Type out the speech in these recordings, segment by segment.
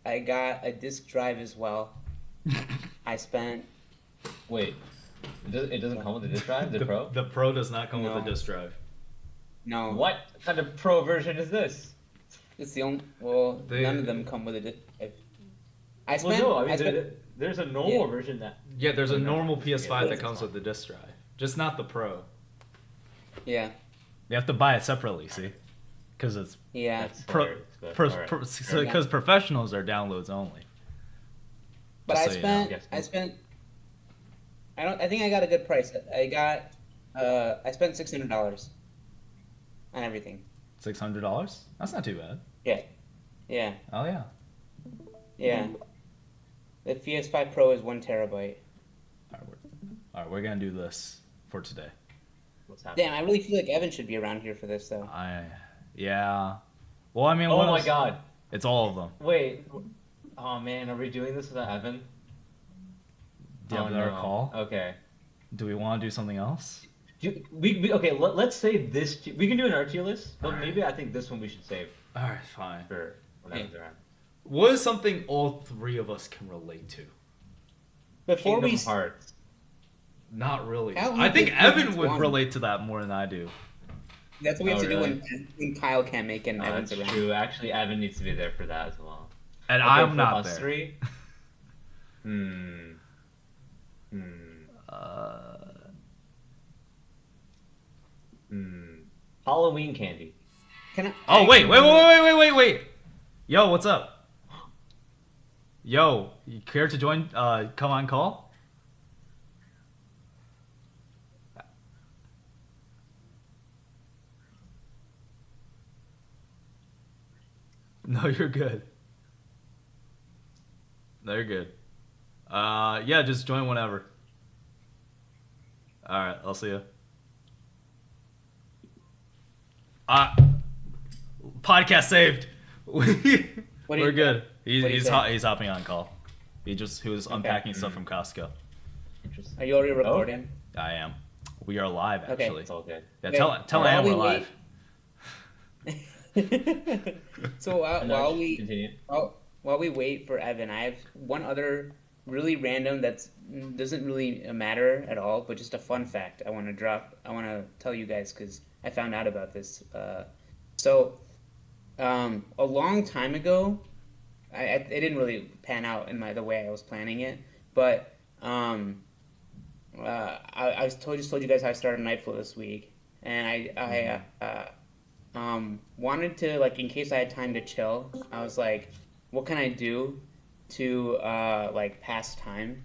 I got a disk drive as well. I spent Wait, it doesn't come with a disk drive, the Pro? The Pro does not come with a no, disk drive. no. What kind of Pro version is this? It's the only. Well, none of They them come with a disk drive. I Well, spent. no, I I mean spent. there's a Yeah. normal version that. Yeah, there's a No, normal yeah, PS5 that that's comes fine. with the disk drive, just not the Pro. Yeah. You have to buy it separately, see, because it's Yeah. That's hilarious, but alright. because professionals are downloads only. But Just I so you know. spent. Yes. I spent. I don't. I think I got a good price. I got. I spent $600 on everything. $600? That's not too bad. Yeah. Yeah. Oh yeah. Yeah. The PS5 Pro is 1 TB. All right, we're gonna do this for today. What's happening? Damn, I really feel like Evan should be around here for this though. Yeah. Well, I mean, Oh what my else? god. It's all of them. Wait. Oh man, are we doing this without Evan? Do you have Oh, another no. call? Okay. Do we want to do something else? Okay, let's save this. We can do an art tier list, but maybe I think this one we should save All right, fine. for when Evan's around. What is something all three of us can relate to? Before Kingdom we Hearts. Not really. How I we think could Evan choose would one. relate to that more than I do. That's what we have Oh, to really? do when Kyle can't make it and Evan's That's around. true. Actually, Evan needs to be there for that as well. And Okay, I'm for not us there. three. Hmm. Uh, Halloween candy. Can I? oh wait. Yo, what's up? Yo, you care to join? Come on call. No, you're good. No, you're good. Yeah, just join whenever. All right, I'll see you. Podcast saved. What do We're you- good. He's what do you he's, say? he's hopping on call. He was unpacking stuff from Costco. Interesting. Are you already recording? I am. We are live Okay. actually. It's all good. Yeah, Okay, tell while Anna we we're live. So And while just we continue. while we wait for Evan, I have one other really random that doesn't really matter at all, but just a fun fact I want to drop. I want to tell you guys because I found out about this. A long time ago, it didn't really pan out in the way I was planning it, but just told you guys how I started Nightflow this week, and wanted to, like, in case I had time to chill, I was like, what can I do to like pass time?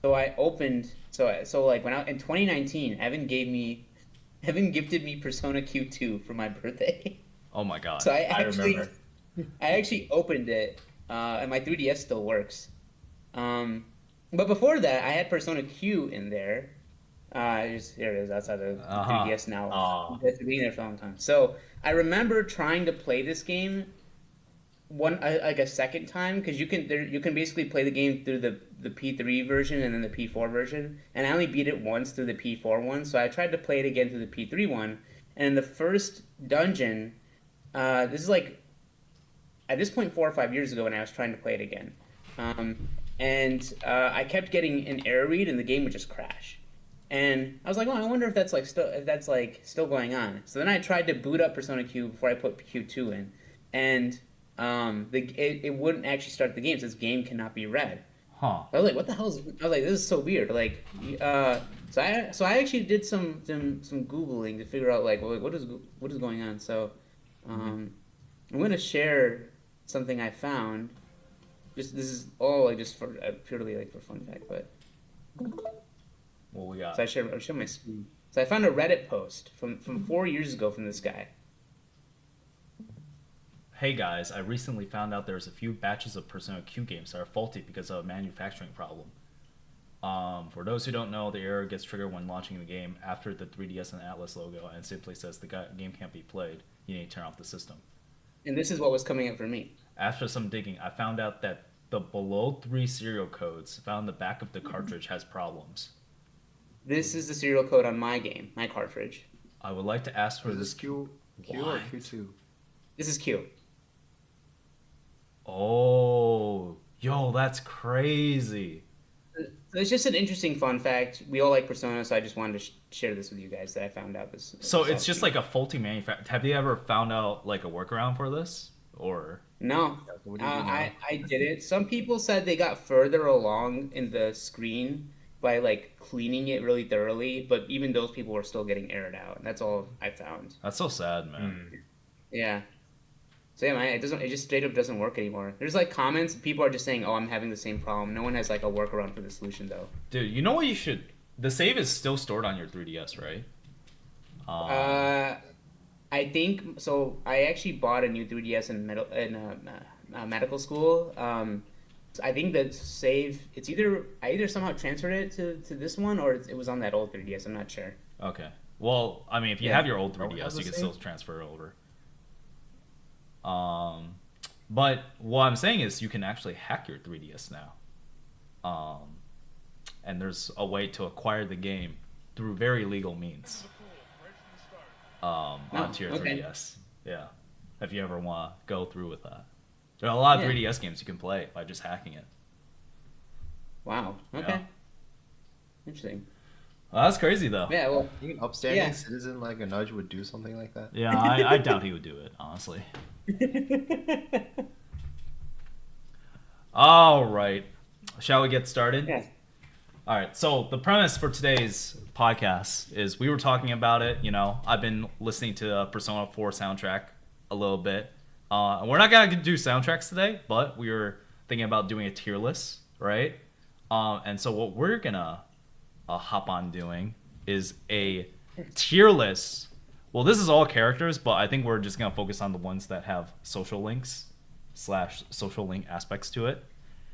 So I opened like when in 2019, Evan gifted me Persona Q2 for my birthday. Oh my god. So I remember. I actually opened it, and my 3DS still works. But before that, I had Persona Q in there. Here it is outside the Uh-huh. 3DS now. Aw. It's been there for a long time. So I remember trying to play this game like a second time because you can basically play the game through the P3 version and then the P4 version. And I only beat it once through the P4 one, so I tried to play it again through the P3 one. And in the first dungeon, this is like at this point 4 or 5 years ago when I was trying to play it again. I kept getting an error read and the game would just crash. And I was like, well, I wonder if that's still going on. So then I tried to boot up Persona Q before I put Q2 in, and it wouldn't actually start the game. It says game cannot be read. Huh. I was like, what the hell is? I was like, this is so weird. Like, so I actually did some Googling to figure out like what is going on. So, I'm gonna share something I found. This is all like just for purely like for fun fact, but. What we got? So I'll share my screen. So I found a Reddit post from 4 years ago from this guy. Hey guys, I recently found out there's a few batches of Persona Q games that are faulty because of a manufacturing problem. For those who don't know, the error gets triggered when launching the game after the 3DS and Atlas logo and simply says the game can't be played. You need to turn off the system. And this is what was coming up for me. After some digging, I found out that the below 3 serial codes found in the back of the cartridge has problems. This is the serial code on my game, my cartridge. I would like to ask for Is this. this Q or What? Q2? This is Q. Oh, Yo, that's crazy. So it's just an interesting fun fact. We all like Persona, so I just wanted to share this with you guys that I found out this. So this it's just week. like a faulty manufacturer. Have you ever found out like a workaround for this? Or No, Yeah, so what do you know? I didn't. Some people said they got further along in the screen by like cleaning it really thoroughly, but even those people were still getting aired out. That's all I found. that's so sad, man. Yeah. So yeah, man, it just straight up doesn't work anymore. There's like comments, people are just saying, "Oh, I'm having the same problem." No one has like a workaround for the solution though. Dude, you know what you should? The save is still stored on your 3DS, right? I think so. I actually bought a new 3DS in medical school. So I think that save it's I either somehow transferred it to this one or it was on that old 3DS. I'm not sure. Okay. Well, I mean, if you Yeah. have your old Don't have 3DS, the you can save? still transfer it over. But what I'm saying is you can actually hack your 3DS now. And there's a way to acquire the game through very legal means. Onto your okay. 3DS. Yeah. If you ever want to go through with that. There are a lot of Yeah. 3DS games you can play by just hacking it. Wow. Okay. Yeah. Interesting. Well, that's crazy though. Yeah. Well. You think an upstanding Yeah. citizen like a Nudge would do something like that? Yeah, I doubt he would do it, honestly. All right. Shall we get started? Yeah. All right. So the premise for today's podcast is we were talking about it. You know, I've been listening to Persona 4 soundtrack a little bit. And we're not gonna do soundtracks today, but we were thinking about doing a tier list, right? And so what we're gonna hop on doing is a tier list. Well, this is all characters, but I think we're just gonna focus on the ones that have social links / social link aspects to it,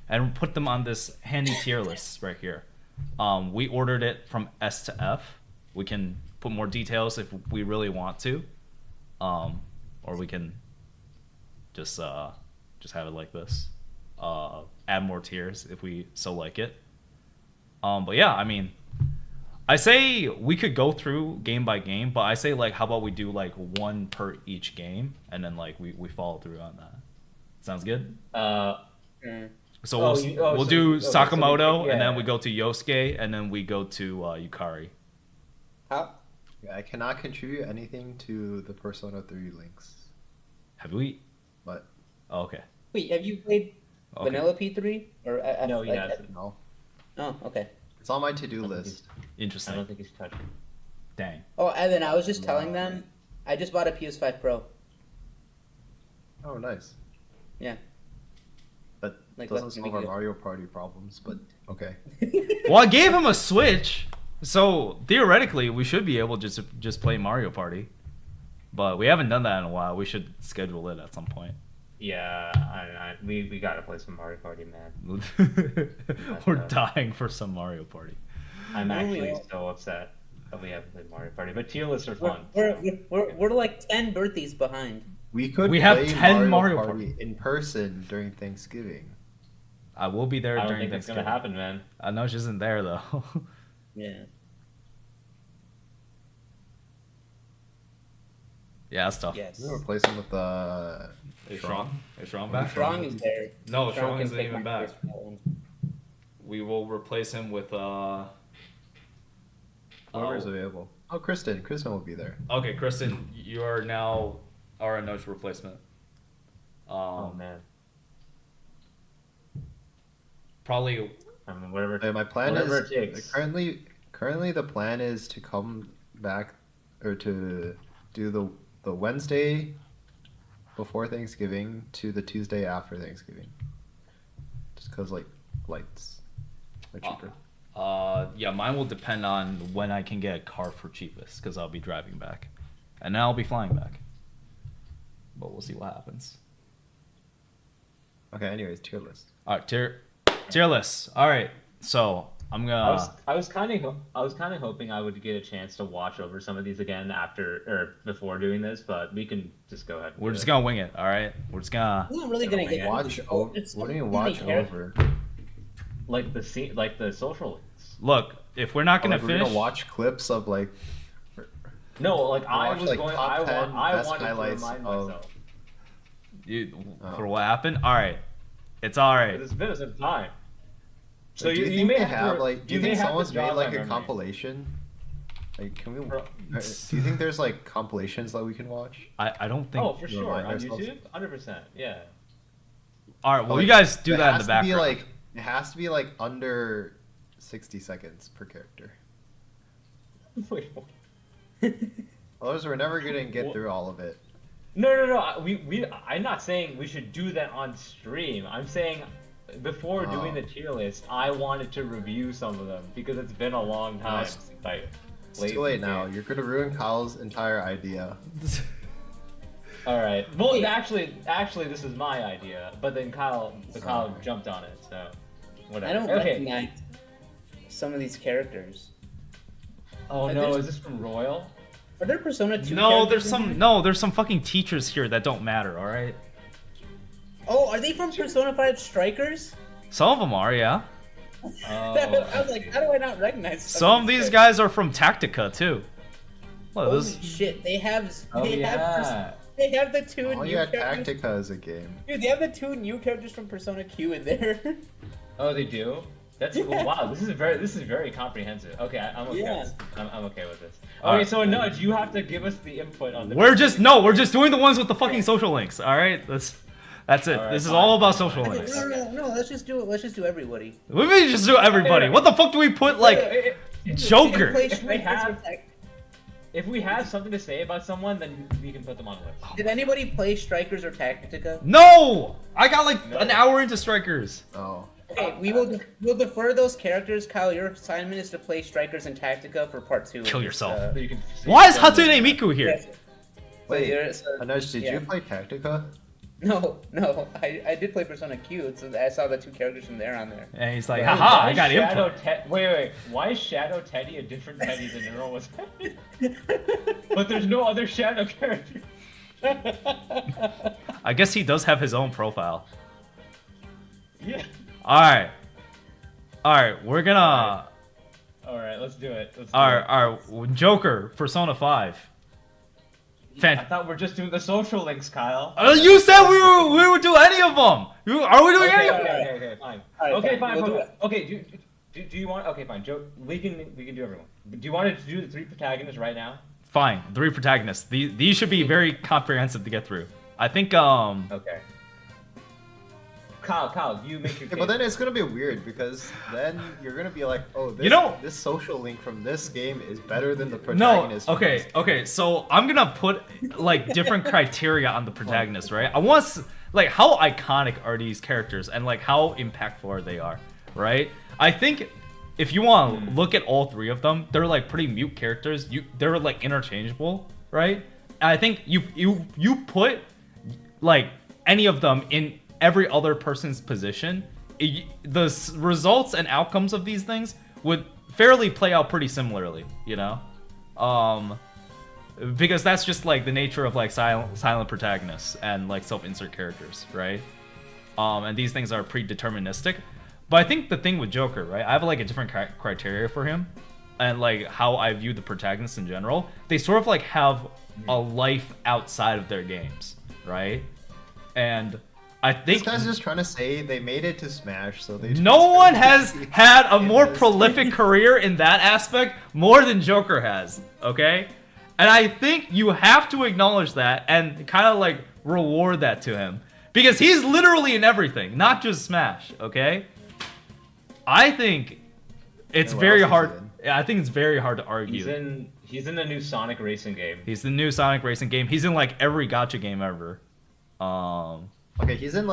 and put them on this handy tier list right here. We ordered it from S to F. We can put more details if we really want to, or we can just have it like this. Add more tiers if we so like it. But yeah, I mean, I say we could go through game by game, but I say like, how about we do like one per each game, and then like we follow through on that. Sounds good. Mm. So Oh, we'll so- do okay, so we- Sakamoto, yeah. and then we go to Yosuke, and then we go to Yukari. How? Yeah, I cannot contribute anything to the Persona 3 links, Have we? but Oh, okay. Wait, have you played Okay. Vanilla P3 or No, he like, hasn't. no. Oh, okay. It's on my to-do I think list. I Interesting. don't think he's touched it. Dang. Oh, and then I was just telling Wow. them I just bought a PS5 Pro. Oh, nice. Yeah. That Like, doesn't let me solve our get- Mario Party problems, but okay. Well, I gave him a Switch, so theoretically we should be able to just play Mario Party. But we haven't done that in a while. We should schedule it at some point. Yeah, we gotta play some Mario Party, man. We're dying for some Mario Party. I'm Oh, actually yeah. so upset that we haven't played Mario Party, but tier lists are We're, fun. we're like 10 birthdays behind. We have play 10 Mario Party in person during Thanksgiving. I will be there I don't during think that's Thanksgiving. gonna happen, man. I know she isn't there though. Yeah. Yeah, that's tough. Yes. We're gonna replace him with Is Strong? Is Strong back? Strong is there. No, Strong Strong can isn't take even my back. place for that one. We will replace him with whoever's available. Oh, Kristen. Kristen will be there. Okay, Kristen, you are now our nudge replacement. Oh man. Probably. I mean, whatever. My plan Whatever is it takes. currently the plan is to come back or to do the Wednesday before Thanksgiving to the Tuesday after Thanksgiving. Just cause like flights are cheaper. Yeah, mine will depend on when I can get a car for cheapest, because I'll be driving back, and then I'll be flying back. But we'll see what happens. Okay. Anyways, tier list. All right, tier list. All right, so I'm gonna. I was kind of hoping I would get a chance to watch over some of these again after or before doing this, but we can just go ahead. And We're do just it. gonna wing it. All right, we're just gonna. I'm not really gonna get Watch over. It's What do you so watch many characters. over? like the social links. Look, if we're not gonna Like, we're finish. gonna watch clips of like. No, like I watch, was like, going. top 10 I best wanted to highlights remind of- myself. You, Oh. for what happened? All right. It's alright. It's been some time. So do you you think may they have have to- like? Do you may think have to someone's jog made my like a memory. compilation? Like, can we? Bro. Do you think there's like compilations that we can watch? I don't think. Oh, for sure. remind On ourselves. YouTube? 100%. Yeah. Alright, well, Like, you guys do it that in has the to be, background. like, it has to be like under 60 seconds per character. Wait, what? Otherwise, we're never gonna get What? through all of it. No. I'm not saying we should do that on stream. I'm saying before doing Oh. the tier list, I wanted to review some of them because it's been a long time it's- since I It's played too late the now. game. You're gonna ruin Kyle's entire idea. All right. Well, Wait. actually, this is my idea, but then Kyle jumped on it, so whatever. I don't okay. recognize some of these characters. Oh Are no, there- is this from Royal? Are there Persona 2 No, characters there's in here? there's some fucking teachers here that don't matter, alright? Oh, are they from Persona 5 Strikers? Some of them are, yeah. Oh, I was like, how do I not recognize Some of these guys are from Tactica, too. Look, Holy this, shit, they have Oh have they have the two Oh new yeah, characters. Tactica is a game. Dude, they have the two new characters from Persona Q in there. Oh, they do. That's cool. Yeah. Wow, this is very comprehensive. Okay, I'm okay. Yeah. With this. I'm okay with this. All Okay, right. so Nudge, you have to give us the input on the. we're just doing the ones with the fucking social links, alright? That's it. Alright, this is fine. all about social Okay, links. No, let's just do it. Let's just do everybody. We may just do everybody. What the fuck do we put, like, Joker? Play If they Strikers have- with Tac- If we have something to say about someone, then we can put them on the list. Did anybody play Strikers or Tactica? No! I got like No. an hour into Strikers. Oh. Okay, we'll defer those characters. Kyle, your assignment is to play Strikers and Tactica for part 2. Kill yourself. So you can see Why is them. Hatsune Miku here? Yes. Wait, you're- Anuj, did yeah. you play Tactica? No, I did play Persona Q, so I saw the two characters from there on there. And he's like, Wait, haha, why I is got Shadow input. wait. Why is Shadow Teddy a different Teddy than Nero was? But there's no other Shadow character. I guess he does have his own profile. Yeah. Alright. Alright, we're gonna... All right, let's do it. Let's do Alright, Joker, Persona 5. I thought we're just doing the social links, Kyle. You said we would do any of them! Are we doing Okay, any of them? okay, fine. Alright, Okay, fine, fine. we'll do it. Okay, do you want? Okay, fine. Joe, we can do everyone. Do you want to do the 3 protagonists right now? Fine, 3 protagonists. These should be very comprehensive to get through. I think, Okay. Kyle, you make your Yeah, case. but then it's gonna be weird because then you're gonna be like, oh, this, You know- this social link from this game is better than the No, protagonist. from this okay, so I'm gonna put, like, different criteria on the protagonist, right? I want to, like, how iconic are these characters and, like, how impactful they are, right? I think if you want to look at all 3 of them, they're, like, pretty mute characters. They're, like, interchangeable, right? And I think you put, like, any of them in every other person's position, results and outcomes of these things would fairly play out pretty similarly, you know? Because that's just like the nature of like silent protagonists and like self-insert characters, right? And these things are predeterministic. But I think the thing with Joker, right? I have like a different criteria for him, and like how I view the protagonists in general. They sort of like have a life outside of their games, right? And I This think guy's just trying to say they made it to Smash, so they. no one has had a more Yes. prolific career in that aspect more than Joker has, okay? And I think you have to acknowledge that and kind of like reward that to him. Because he's literally in everything, not just Smash, okay? I think it's And what very else is hard. he I think it's very hard to argue. He's in the new Sonic racing game. He's the new Sonic racing game. He's in like every gacha game ever. Okay, he's in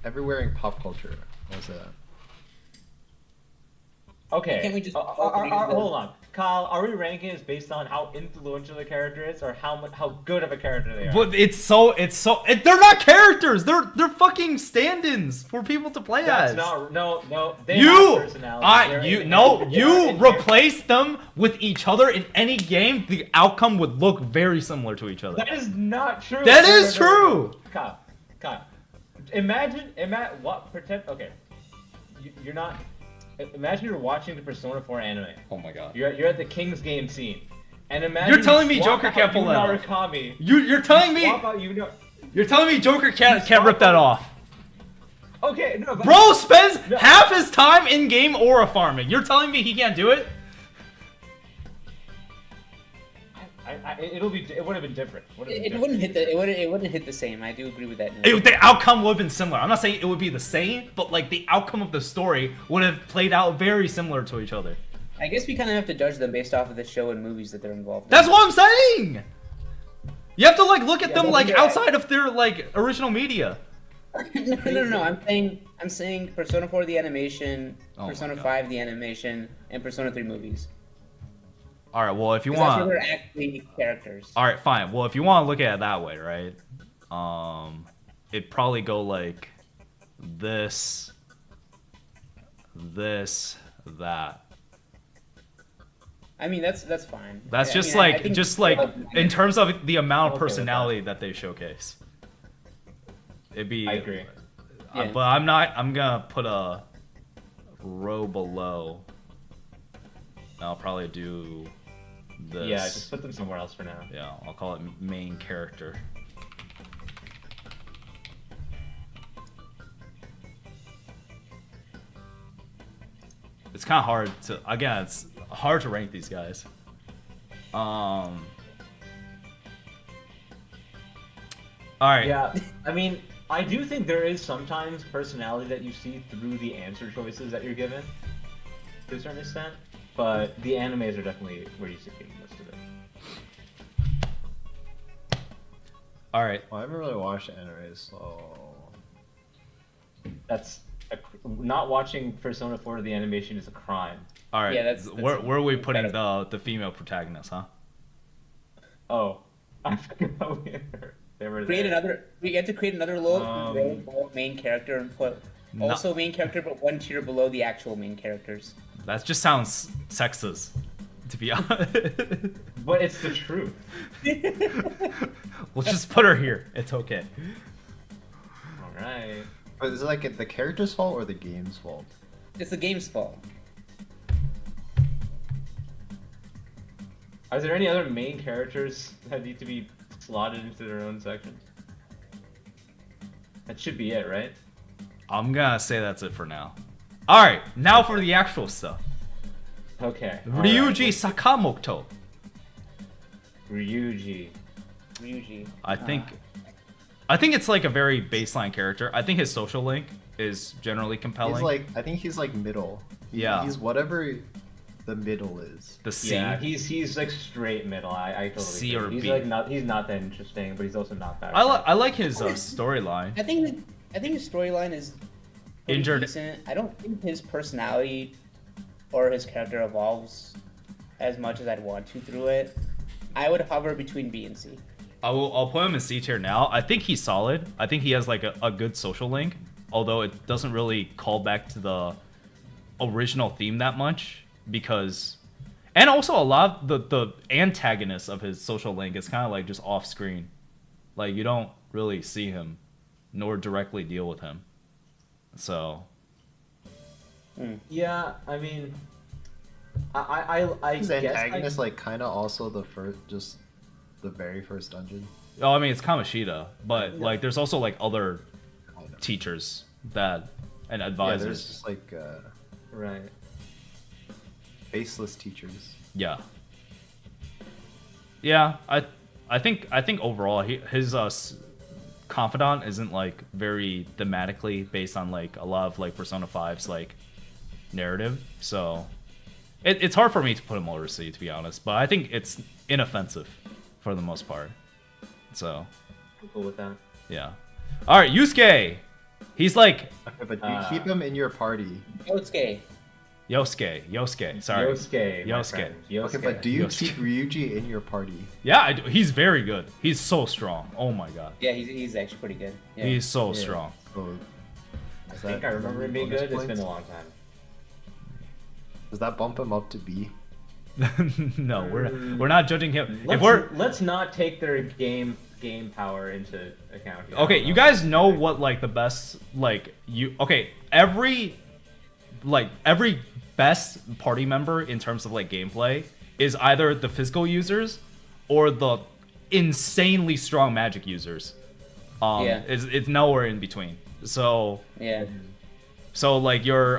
everywhere in pop culture. I'll say that. Okay. Can't we just hold on, Kyle. Are we ranking this based on how influential the character is, or how good of a character they are? But they're not characters. They're fucking stand-ins for people to play That's as. no. They have personality. You replace them with each other in any game, the outcome would look very similar to each other. That is not true. That is true. Kyle. Imagine what pretend. Okay, you're not. Imagine you're watching the Persona 4 anime. Oh my god. You're at the King's Game scene, and imagine You're telling me swap Joker out can't pull that off. Murakami. You're telling me Swap out You're telling me Joker can't rip that off? Okay, no, but Bro spends half his time in game aura farming. You're telling me he can't do it? it would have been different. It wouldn't hit the it wouldn't hit the same. I do agree with that. The outcome would have been similar. I'm not saying it would be the same, but like the outcome of the story would have played out very similar to each other. I guess we kind of have to judge them based off of the show and movies that they're involved in. That's what I'm saying. You have to like look at them well, like yeah. outside of their like original media. No. I'm saying Persona 4 the animation, Oh my Persona God. 5 the animation, and Persona 3 movies. All right. Well, if you 'Cause that's want. where they're actually characters. All right, fine. Well, if you want to look at it that way, right? It'd probably go like this, that. I mean, that's fine. That's I just mean, I like think- just like in terms of the amount of Okay with personality that they showcase. It'd be. I agree. Yeah. But I'm not. I'm gonna put a row below. I'll probably do this. Yeah, just put them somewhere else for now. Yeah, I'll call it main character. It's kind of hard to, again, it's hard to rank these guys. All right. Yeah, I mean, I do think there is sometimes personality that you see through the answer choices that you're given, to a certain extent. But the animes are definitely where you see most of it. All right. Well, I haven't really watched anime, so That's not watching Persona 4 the animation is a crime. All right. Yeah, that's where are we putting incredible. the female protagonist, huh? Oh, I forgot they were Create there. another. We had to create another low Um, main character and put No. also main character, but one tier below the actual main characters. That just sounds sexist, to be honest. But it's the truth. We'll just put her here. It's okay. All right. but is it like the character's fault or the game's fault? It's the game's fault. Are there any other main characters that need to be slotted into their own section? That should be it, right? I'm gonna say that's it for now. All right, now for the actual stuff. Okay. Ryuji Sakamoto. Ryuji. Ryuji. I think it's like a very baseline character. I think his social link is generally compelling. He's like, I think he's like middle. Yeah. He's whatever the middle is. the C. Yeah, he's like straight middle. I totally C agree. or he's B. like he's not that interesting, but he's also not that. I like his storyline. I think his storyline is pretty Injured. decent. I don't think his personality or his character evolves as much as I'd want to through it. I would hover between B and C. I'll put him in C tier now. I think he's solid. I think he has like a good social link, although it doesn't really call back to the original theme that much because, and also a lot of the antagonist of his social link is kind of like just off screen, like you don't really see him, nor directly deal with him. So Yeah, I mean, I His guess antagonist like kind of also just the very first dungeon. oh, I mean it's Kamoshida, but like there's also like other I don't know. teachers that and Yeah, advisors. there's just like right. faceless teachers. Yeah. Yeah, I think overall his confidant isn't like very thematically based on like a lot of like Persona 5's like narrative. So it's hard for me to put him over C, to be honest, but I think it's inoffensive for the most part. So, I'm cool with that. yeah. All right, Yusuke. He's like Okay, but you keep him in your party. Yosuke. Yosuke. Sorry. Yosuke. my Yosuke. friend. Yosuke. Okay, but do you Yosuke. keep Ryuji in your party? Yeah, I do. He's very good. He's so strong. Oh my god. Yeah, he's actually pretty good. Yeah. He's so Yeah. strong. So, I think I remember him being bonus good. It's been points? a long time. Does that bump him up to B? No, we're not judging him. Let's not take their game power into account here. Okay, you guys know what like the best every best party member in terms of like gameplay is either the physical users or the insanely strong magic users. Yeah. It's nowhere in between. So Yeah. like your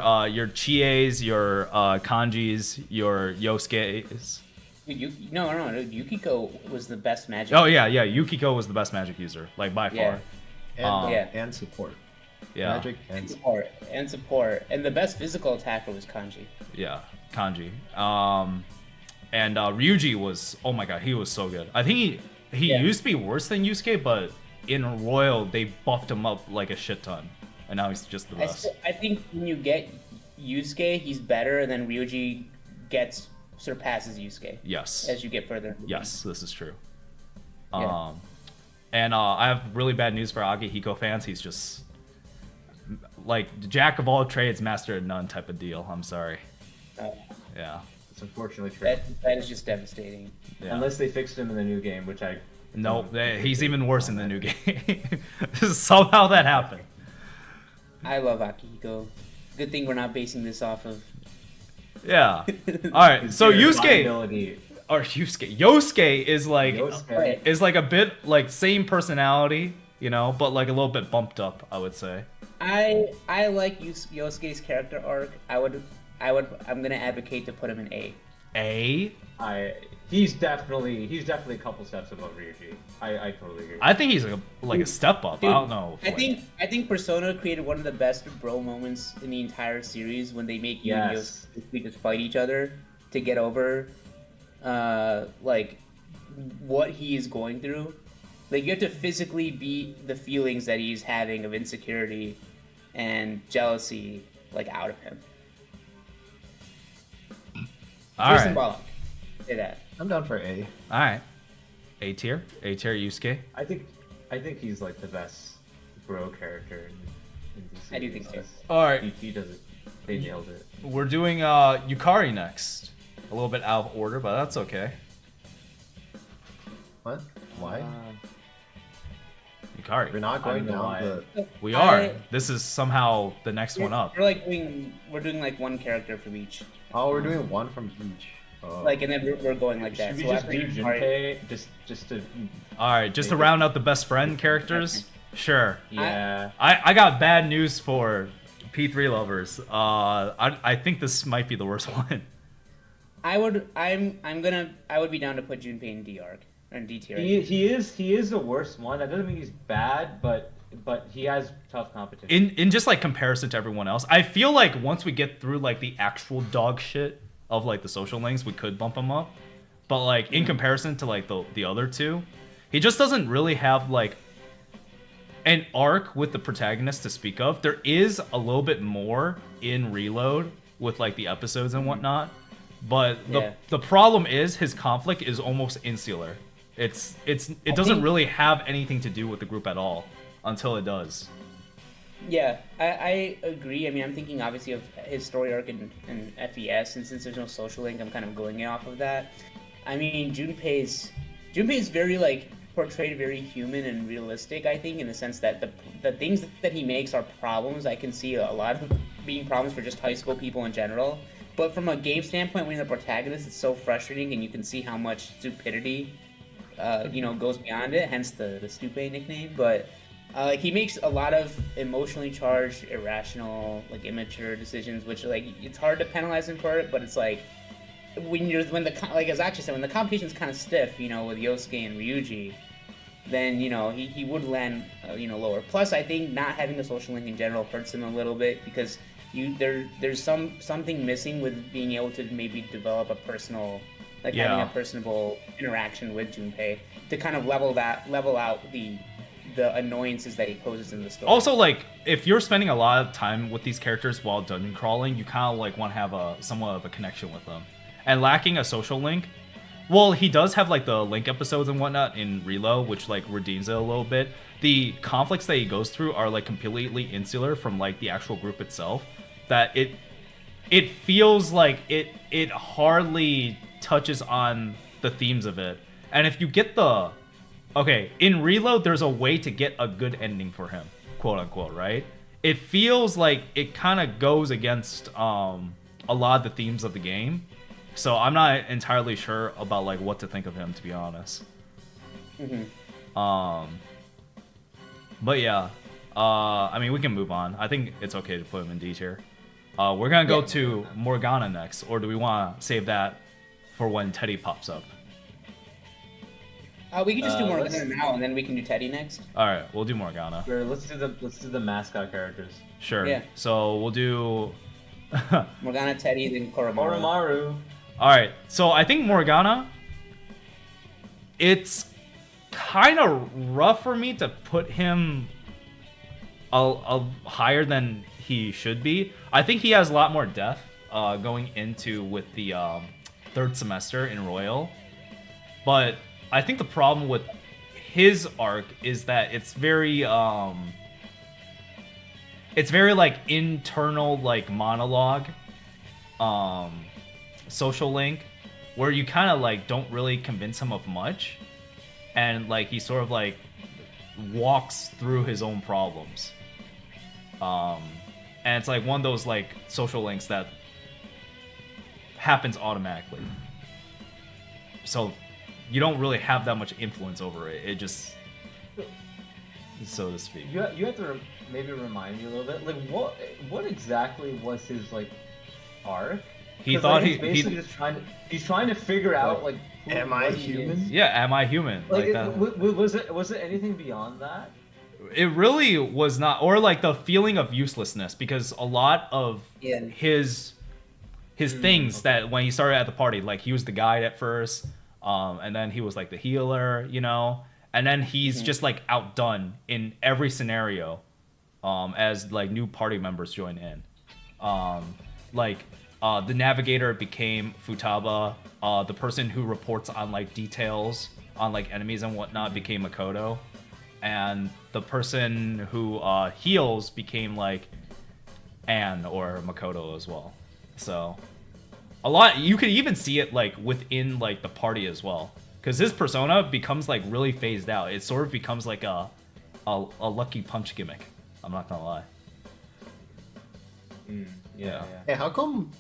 Chies, your Kanjis, your Yosuke's. No. Yukiko was the best magic. Oh yeah, Yukiko was the best magic user, like by Yeah. far. And Yeah. and support. Yeah. Magic and support. Support. And the best physical attacker was Kanji. Yeah, Kanji. And Ryuji was, oh my god, he was so good. I think he Yeah. used to be worse than Yusuke, but in Royal they buffed him up like a shit ton, and now he's just the best. I think when you get Yusuke, he's better, and then Ryuji surpasses Yusuke Yes. as you get further. Yes, this is true. Yeah. And I have really bad news for Agahiko fans. He's just like jack of all trades, master of none type of deal. I'm sorry. Yeah. It's unfortunately true. That is just devastating. Yeah. Unless they fixed him in the new game, which I. No, he's even worse in the new game. Somehow that happened. I love Akihiko. Good thing we're not basing this off of. Yeah. All right. So His Yusuke ability. or Yosuke is like Yosuke. is like a bit like same personality, you know, but like a little bit bumped up, I would say. I like Yosuke's character arc. I'm gonna advocate to put him in A. A. He's definitely a couple steps above Ryuji. I totally agree. I think he's like a step up. Dude, I don't know. I think Persona created one of the best bro moments in the entire series when they make you and Yes. Yosuke just fight each other to get over like what he is going through. Like you have to physically beat the feelings that he's having of insecurity and jealousy like out of him. All First right. Balak. Say that. I'm down for A. All right. A tier Yusuke. I think he's like the best bro character in the I do think series. so. All right. He does it. They nailed it. We're doing Yukari next. A little bit out of order, but that's okay. What? Why? Yukari. We're not going don't know down why. the. We are. This is somehow the next one up. We're doing like one character from each. Oh, we're doing one from each. Oh. Like and then we're going like that. Should we So just after do Yukari- Junpei just to All right, just to round out the best friend characters. Sure. yeah. I got bad news for P3 lovers. I think this might be the worst one. I would be down to put Junpei in D arc and D tier. He is the worst one. That doesn't mean he's bad, but he has tough competition. In just like comparison to everyone else, I feel like once we get through like the actual dog shit of like the social links, we could bump him up. But like in comparison to like the other two, he just doesn't really have like an arc with the protagonist to speak of. There is a little bit more in Reload with like the episodes and whatnot, but the problem is his conflict is almost insular. It doesn't really have anything to do with the group at all until it does. Yeah, I agree. I mean, I'm thinking obviously of his story arc in FES, and since there's no social link, I'm kind of going off of that. I mean, Junpei's very like portrayed very human and realistic. I think in the sense that the things that he makes are problems. I can see a lot of being problems for just high school people in general. But from a game standpoint, when you're the protagonist, it's so frustrating, and you can see how much stupidity, goes beyond it. Hence the Stupe nickname. But like he makes a lot of emotionally charged, irrational, like immature decisions, which like it's hard to penalize him for it. But it's like as actually said, when the competition's kind of stiff, with Yosuke and Ryuji, then he would land lower. Plus, I think not having a social link in general hurts him a little bit because there's something missing with being able to maybe develop a personal, having a personable interaction with Junpei to kind of level out the annoyances that he poses in the story. Also, like, if you're spending a lot of time with these characters while dungeon crawling, you kind of like want to have somewhat of a connection with them. And lacking a social link, well, he does have like the link episodes and whatnot in Reload, which like redeems it a little bit. The conflicts that he goes through are like completely insular from like the actual group itself. That it feels like it hardly touches on the themes of it. And if you get in Reload, there's a way to get a good ending for him, quote unquote, right? It feels like it kind of goes against a lot of the themes of the game. So I'm not entirely sure about like what to think of him, to be honest. Mm-hmm. But yeah, I mean, we can move on. I think it's okay to put him in D tier. We're gonna go to Morgana next, or do we want to save that for when Teddy pops up? We could just do Morgana let's- now, and then we can do Teddy next. All right, we'll do Morgana. Sure, let's do the mascot characters. Sure. Yeah. So we'll do. Morgana, Teddy, then Koromaru. Oromaru. All right. So I think Morgana. It's kind of rough for me to put him a higher than he should be. I think he has a lot more depth going into with the third semester in Royal, but I think the problem with his arc is that it's very like internal, like monologue, social link, where you kind of like don't really convince him of much, and like he sort of like walks through his own problems. And it's like one of those like social links that happens automatically. So you don't really have that much influence over it. It just, so to speak. You have to maybe remind me a little bit. Like what exactly was his like arc? He 'Cause, thought like, he's he basically just trying to figure out like who, Am I what he human? is. Yeah, am I human? Like, that. was it anything beyond that? It really was not, or like the feeling of uselessness, because a lot of Yeah. his things that when he started at the party, like he was the guide at first, and then he was like the healer, you know, and then he's just like outdone in every scenario, as like new party members join in, the navigator became Futaba, the person who reports on like details on like enemies and whatnot became Makoto, and the person who heals became like Anne or Makoto as well. So a lot, you could even see it like within like the party as well, because his persona becomes like really phased out. It sort of becomes like a lucky punch gimmick. I'm not gonna lie. Yeah. Hey, how come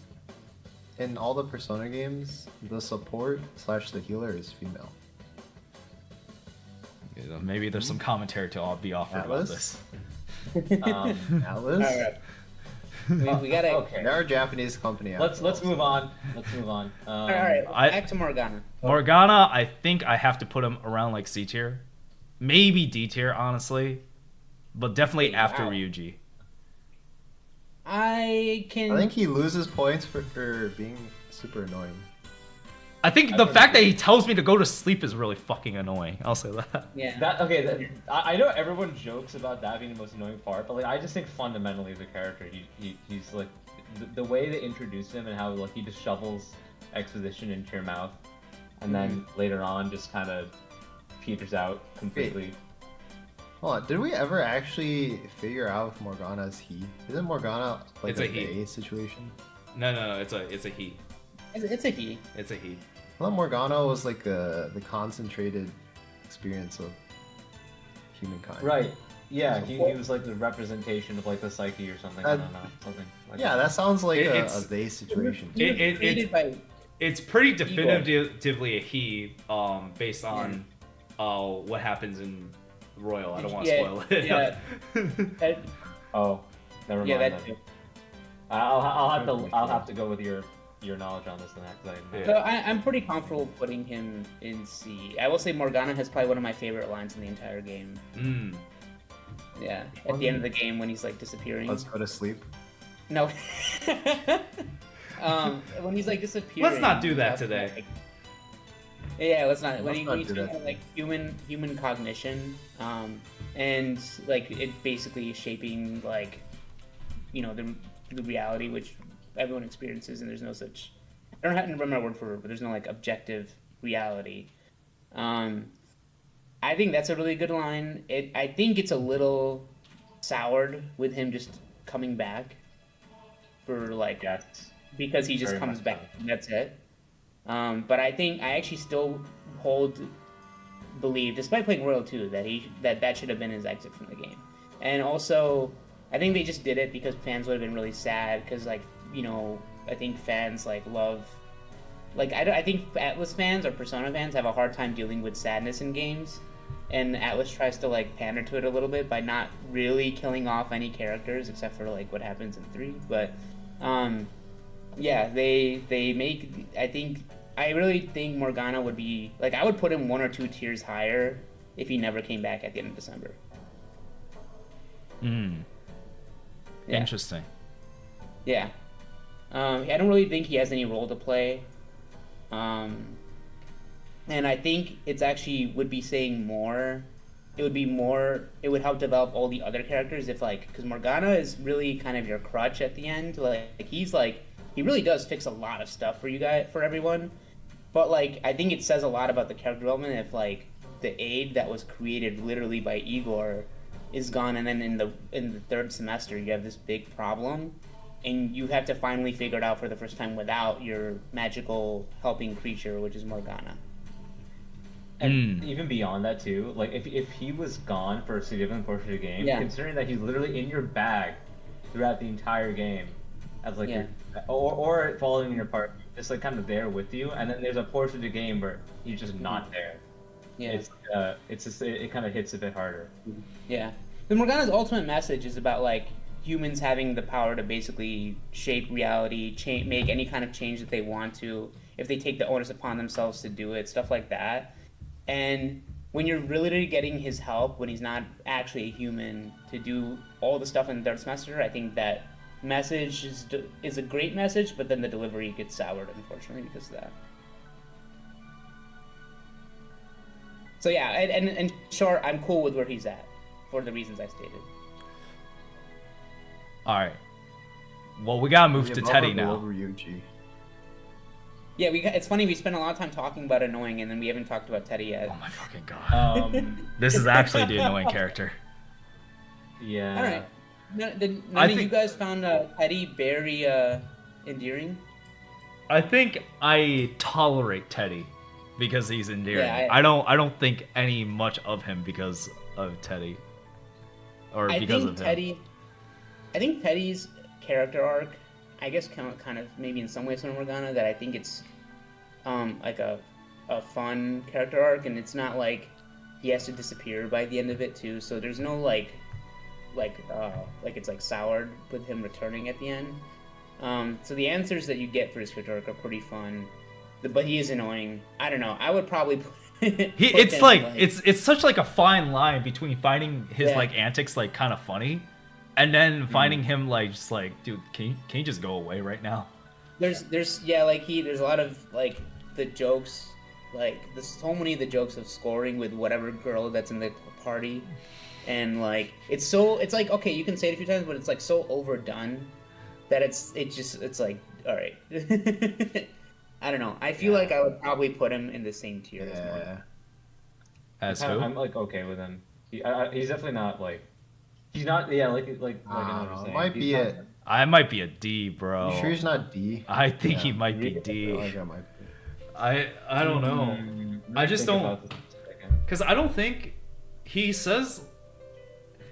in all the Persona games the support / the healer is female? Maybe there's some commentary to all be offered about Atlas? this. Atlas? Alright. We gotta. Okay. They're a Japanese company. Let's move on. Let's move on. Alright, I- back to Morgana. Morgana, I think I have to put him around like C tier, maybe D tier, honestly, but definitely after Wow. Ryuji. I can. I think he loses points for being super annoying. I think the fact that he tells me to go to sleep is really fucking annoying. I'll say that. Yeah. I know everyone jokes about that being the most annoying part, but like I just think fundamentally as a character, he's like the way they introduce him and how like he just shovels exposition into your mouth, and then later on just kind of peters out completely. Hold on, did we ever actually figure out if Morgana's he? Isn't Morgana like It's a he. they situation? No, it's a he. It's a he. It's a he. I thought Morgana was like the concentrated experience of humankind. Right. Yeah, he was like the representation of like the psyche or something. I don't know, something. Like Yeah, that sounds like a It's- they situation. He was created by. It's pretty definitively a he, based on what happens in Royal. I don't want to Yeah, spoil it. yeah. Oh, never mind. Yeah, then. that too. I'll have to go with your knowledge on this then. 'Cause I- So I'm pretty comfortable putting him in C. I will say Morgana has probably one of my favorite lines in the entire game. Mm. Yeah, at the end of the game when he's like disappearing. Let's go to sleep. No. When he's like disappearing. Let's not do that that's today. like- yeah, let's not. When Let's you not need do to that. have like human cognition, and like it basically shaping like, the reality which everyone experiences, and there's no such. I don't have to remember my word for it, but there's no like objective reality. I think that's a really good line. I think it's a little soured with him just coming back for like Yes. because he just Very comes much back and that's it. But I think I actually still believe, despite playing Royal 2, that should have been his exit from the game. And also, I think they just did it because fans would have been really sad because I think fans like love. Like I think Atlas fans or Persona fans have a hard time dealing with sadness in games, and Atlas tries to like pander to it a little bit by not really killing off any characters except for like what happens in 3. But yeah, they make. I really think Morgana would be like, I would put him 1 or 2 tiers higher if he never came back at the end of December. Yeah. Interesting. Yeah. I don't really think he has any role to play. And I think it's actually would be saying more. It would help develop all the other characters if like, because Morgana is really kind of your crutch at the end. Like he really does fix a lot of stuff for you guys, for everyone. But like, I think it says a lot about the character development if like the aid that was created literally by Igor is gone, and then in the 3rd semester you have this big problem, and you have to finally figure it out for the first time without your magical helping creature, which is Morgana. And even beyond that too, like if he was gone for a significant portion of the game, considering that he's literally in your bag throughout the entire game, as like or following your part, just like kind of there with you, and then there's a portion of the game where he's just not there. Yeah, it's just it kind of hits a bit harder. Yeah, the Morgana's ultimate message is about like humans having the power to basically shape reality, make any kind of change that they want to if they take the onus upon themselves to do it, stuff like that. And when you're really getting his help when he's not actually a human to do all the stuff in the 3rd semester, I think that message is a great message, but then the delivery gets soured, unfortunately, because of that. So yeah, and sure, I'm cool with where he's at for the reasons I stated. All right. Well, we gotta move to Teddy now. Ryuji. Yeah, it's funny, we spent a lot of time talking about annoying, and then we haven't talked about Teddy yet. Oh my fucking god. This is actually the annoying character. Yeah. All right. None of you guys found Teddy very endearing? I think I tolerate Teddy because he's endearing. Yeah, I don't think any much of him because of Teddy. Or because of him. I think Teddy's character arc, I guess kind of maybe in some ways from Morgana, that I think it's like a fun character arc, and it's not like he has to disappear by the end of it too, so there's no like it's like soured with him returning at the end. So the answers that you get for his character arc are pretty fun, but he is annoying. I don't know, I would probably it's such like a fine line between finding his like antics like kind of funny and then finding him like just like, dude, can you just go away right now? There's a lot of like the jokes, like there's so many of the jokes of scoring with whatever girl that's in the party, and like it's like, okay, you can say it a few times, but it's like so overdone that it's like, all right. I don't know. I feel like I would probably put him in the same tier as Morgan. As who? I'm like okay with him. He's definitely not like. He's not. Yeah, like might be it. I might be a D, bro. You sure he's not D? I think he might be D. I don't know. I just don't, because I don't think he says.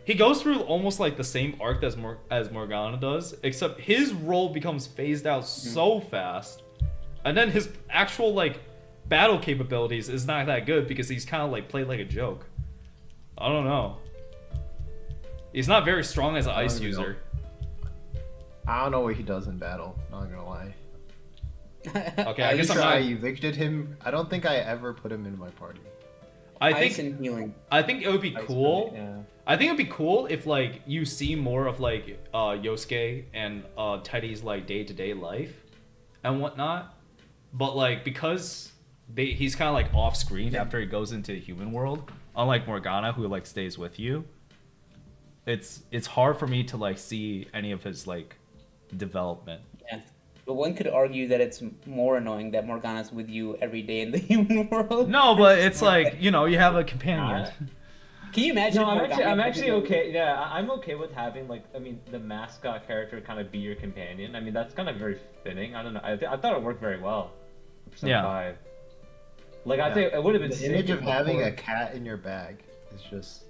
He goes through almost like the same arc as Morgana does, except his role becomes phased out so fast, and then his actual like battle capabilities is not that good because he's kind of like played like a joke. I don't know. He's not very strong as an ice user. I don't know what he does in battle, not gonna lie. Okay, I guess I evicted him. I don't think I ever put him in my party. Ice and healing. I think it would be cool. Yeah. I think it'd be cool if like you see more of like Yosuke and Teddy's like day-to-day life and whatnot. But like because he's kind of like off screen after he goes into the human world, unlike Morgana who like stays with you. It's hard for me to like see any of his like development. Yeah, but one could argue that it's more annoying that Morgana's with you every day in the human world. No, but it's like, you know, you have a companion. Can you imagine? No, I'm actually okay. Yeah, I'm okay with having like, I mean, the mascot character kind of be your companion. I mean, that's kind of very fitting. I don't know. I thought it worked very well. Yeah. 5. Like I think it would have been the image of having a cat in your bag is just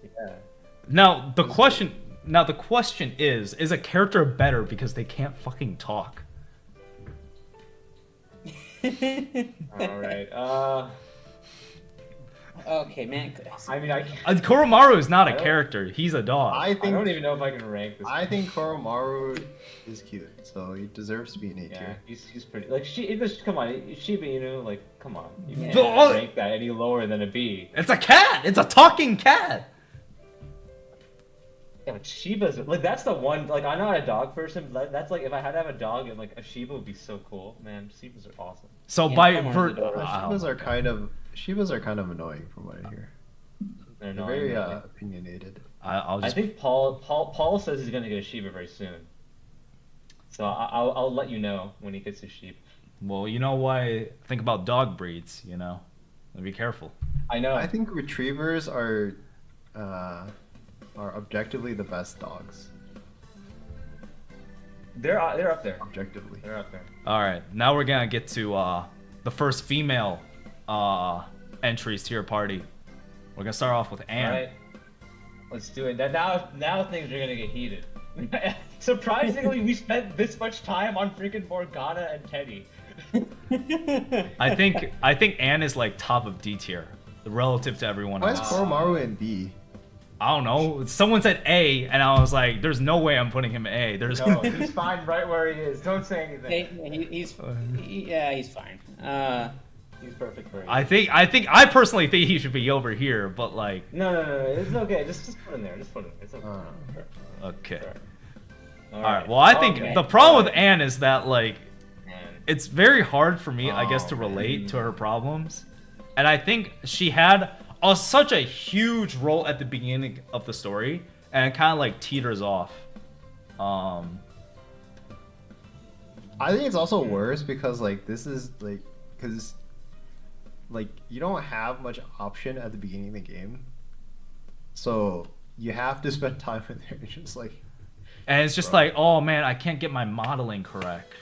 Now the question is a character better because they can't fucking talk? All right. Okay, man. I mean, Koromaru is not I a don't- character. He's a dog. I I think don't even know if I can rank this. I think Koromaru is cute, so he deserves to be an A Yeah, tier. he's pretty. Like come on, Shiba Inu, like come on, you Yeah. can't Oh. rank that any lower than a B. It's a cat. It's a talking cat. Yeah, but Shiba's like that's the one. Like I'm not a dog person, but that's like if I had to have a dog, and like a Shiba would be so cool, man. Shibas are awesome. So Yeah, by come on, ver- Zidoro. wow. Shivas are kind of annoying from what I hear. They're They're annoying, very really. opinionated. I'll I just think Paul says he's gonna get a Shiba very soon. So I'll let you know when he gets his sheep. well, you know why? Think about dog breeds. Be careful. I know. I think retrievers are objectively the best dogs. they're up there. Objectively. They're up there. All right, now we're gonna get to the first female entries to your party. We're gonna start off with Anne. All right, let's do it. Now things are gonna get heated. Surprisingly, we spent this much time on freaking Morgana and Teddy. I think Anne is like top of D tier relative to everyone Why is else. Koromaru in B? I don't know. Someone said A, and I was like, "There's no way I'm putting him A." There's No, he's fine right where he is. Don't say anything. He's fine. He's perfect for you. I personally think he should be over here, but like, No, it's okay. Just put him there. Just put him there. It's okay. okay. All All right. Well, I think Okay. the problem with Anne is that like Man. it's very hard for me, I guess, to Oh, relate man. to her problems, and I think she had such a huge role at the beginning of the story, and it kind of like teeters off. I think it's also worse because like this is like because like you don't have much option at the beginning of the game, so you have to spend time with her. It's just like And it's just like, oh man, I can't get my modeling correct.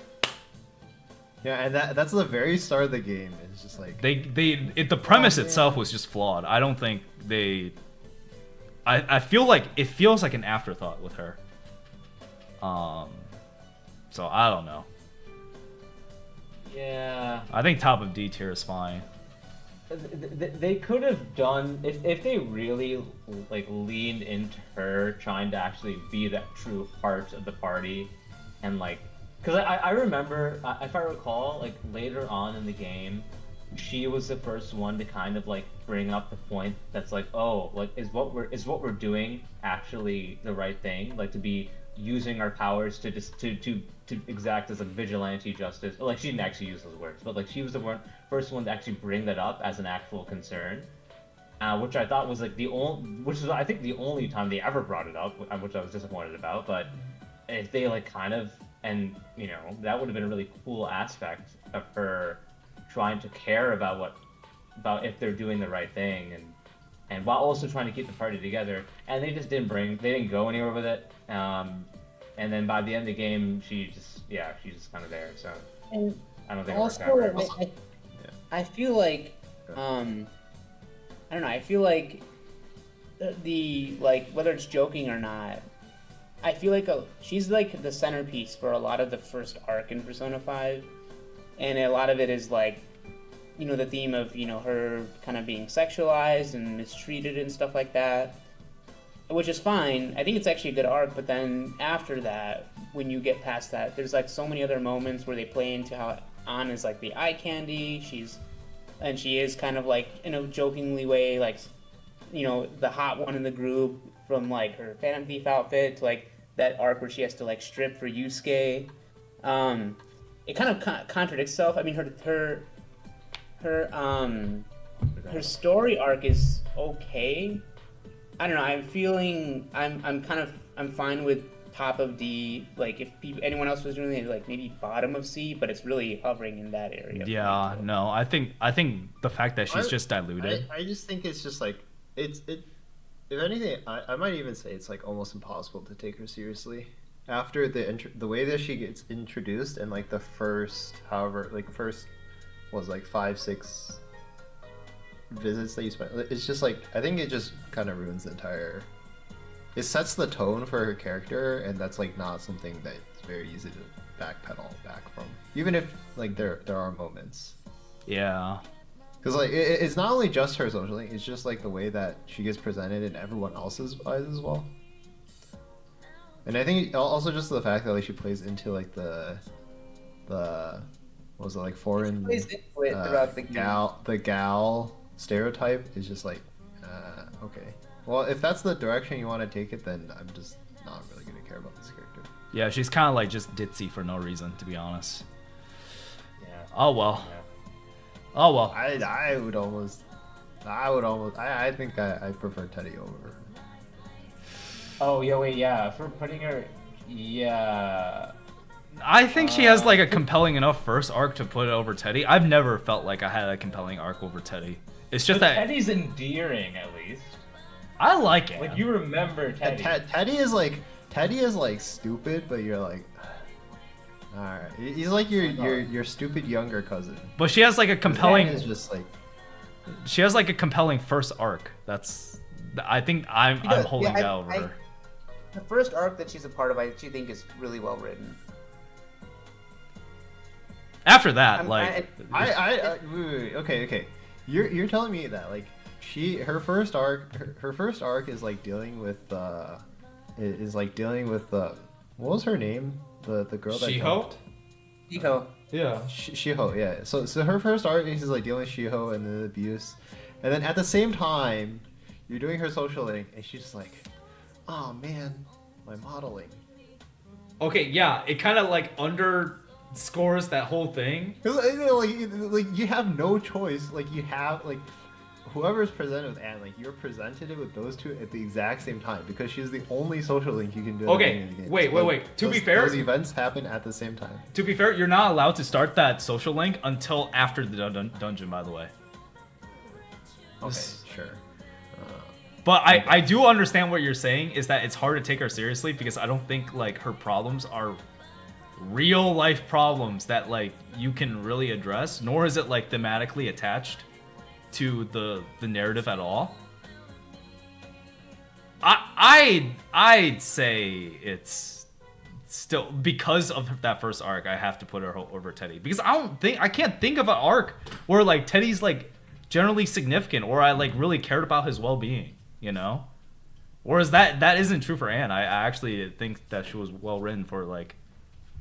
yeah, and that's the very start of the game. It's just like The premise man. itself was just flawed. I don't think they. I feel like it feels like an afterthought with her. So I don't know. Yeah. I think top of D tier is fine. They could have done if they really like leaned into her trying to actually be that true heart of the party, and like, because I remember if I recall like later on in the game, she was the first one to kind of like bring up the point that's like, oh, like is what we're doing actually the right thing, like to be using our powers to just to exact as like vigilante justice. Like she didn't actually use those words, but like she was the first one to actually bring that up as an actual concern, which I thought was like which is I think the only time they ever brought it up, which I was disappointed about. But if they like kind of, and you know, that would have been a really cool aspect of her trying to care about if they're doing the right thing, and while also trying to keep the party together. And they just didn't go anywhere with it. And then by the end of the game, she's just kind of there. So And I don't think it also, worked out very well. I feel like, I don't know. I feel like the like whether it's joking or not, I feel like she's like the centerpiece for a lot of the first arc in Persona 5, and a lot of it is like, you know, the theme of, you know, her kind of being sexualized and mistreated and stuff like that, which is fine. I think it's actually a good arc, but then after that, when you get past that, there's like so many other moments where they play into how Ann is like the eye candy. She is kind of like, in a jokingly way, like, you know, the hot one in the group, from like her Phantom Thief outfit to like that arc where she has to like strip for Yusuke. It kind of contradicts itself. I mean, her story arc is okay. I don't know. I'm feeling I'm fine with top of D. Like if anyone else was doing it, like maybe bottom of C, but it's really hovering in that area. Yeah, no, I think the fact that she's just diluted. I just think it's just like it. If anything, I might even say it's like almost impossible to take her seriously after the way that she gets introduced, and like the first was like 5-6 visits that you spent. It's just like I think it just kind of ruins the entire. It sets the tone for her character, and that's like not something that's very easy to backpedal back from. Even if like there are moments. Yeah. Because like it's not only just her social link, it's just like the way that she gets presented in everyone else's eyes as well. And I think also just the fact that like she plays into like the what was it, like foreign Plays into it throughout the game. the gal stereotype is just like okay. Well, if that's the direction you want to take it, then I'm just not really gonna care about this character. Yeah, she's kind of like just ditzy for no reason, to be honest. Yeah. Oh well. Yeah. Oh well. I think I prefer Teddy over her. Oh yeah, wait, yeah. For putting her, yeah. I think she has like a compelling enough first arc to put it over Teddy. I've never felt like I had a compelling arc over Teddy. It's just But that Teddy's endearing at least. I like it. Like you remember Teddy. Teddy is like stupid, but you're like, all right. He's like your stupid younger cousin. But she has like a compelling. Is just like She has like a compelling first arc. I think I'm holding that over her. The first arc that she's a part of, I actually think is really well written. After that, okay. You're telling me that like her first arc is like dealing with what was her name? The girl that Shiho? Nico. Yeah. Shiho, yeah. So her first arc is like dealing with Shiho and the abuse, and then at the same time, you're doing her social link, and she's just like, oh man, my modeling. Okay, yeah, it kind of like underscores that whole thing. Like you have no choice. Like you have like whoever's presented with Anne, like you're presented with those two at the exact same time because she's the only social link you can do. Okay, wait. To be fair, those events happen at the same time. To be fair, you're not allowed to start that social link until after the dungeon, by the way. Okay, sure. But I do understand what you're saying is that it's hard to take her seriously because I don't think like her problems are real life problems that like you can really address, nor is it like thematically attached to the narrative at all. I'd say it's still because of that first arc. I have to put her over Teddy because I can't think of an arc where like Teddy's like generally significant or I like really cared about his well-being, you know. Whereas that isn't true for Anne. I actually think that she was well written for like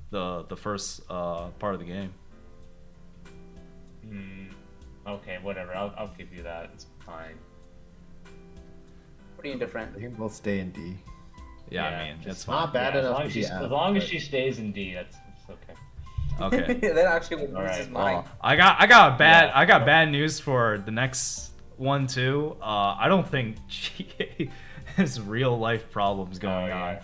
the first part of the game. Okay, whatever. I'll give you that. It's fine. Pretty indifferent. I think we'll stay in D. Yeah, I mean, it's fine. Not bad enough to be as long as she stays in D, it's okay. Okay. That actually would lose his Alright, mind. Well, I got bad news for the next one too. I don't think GA has real life problems going on.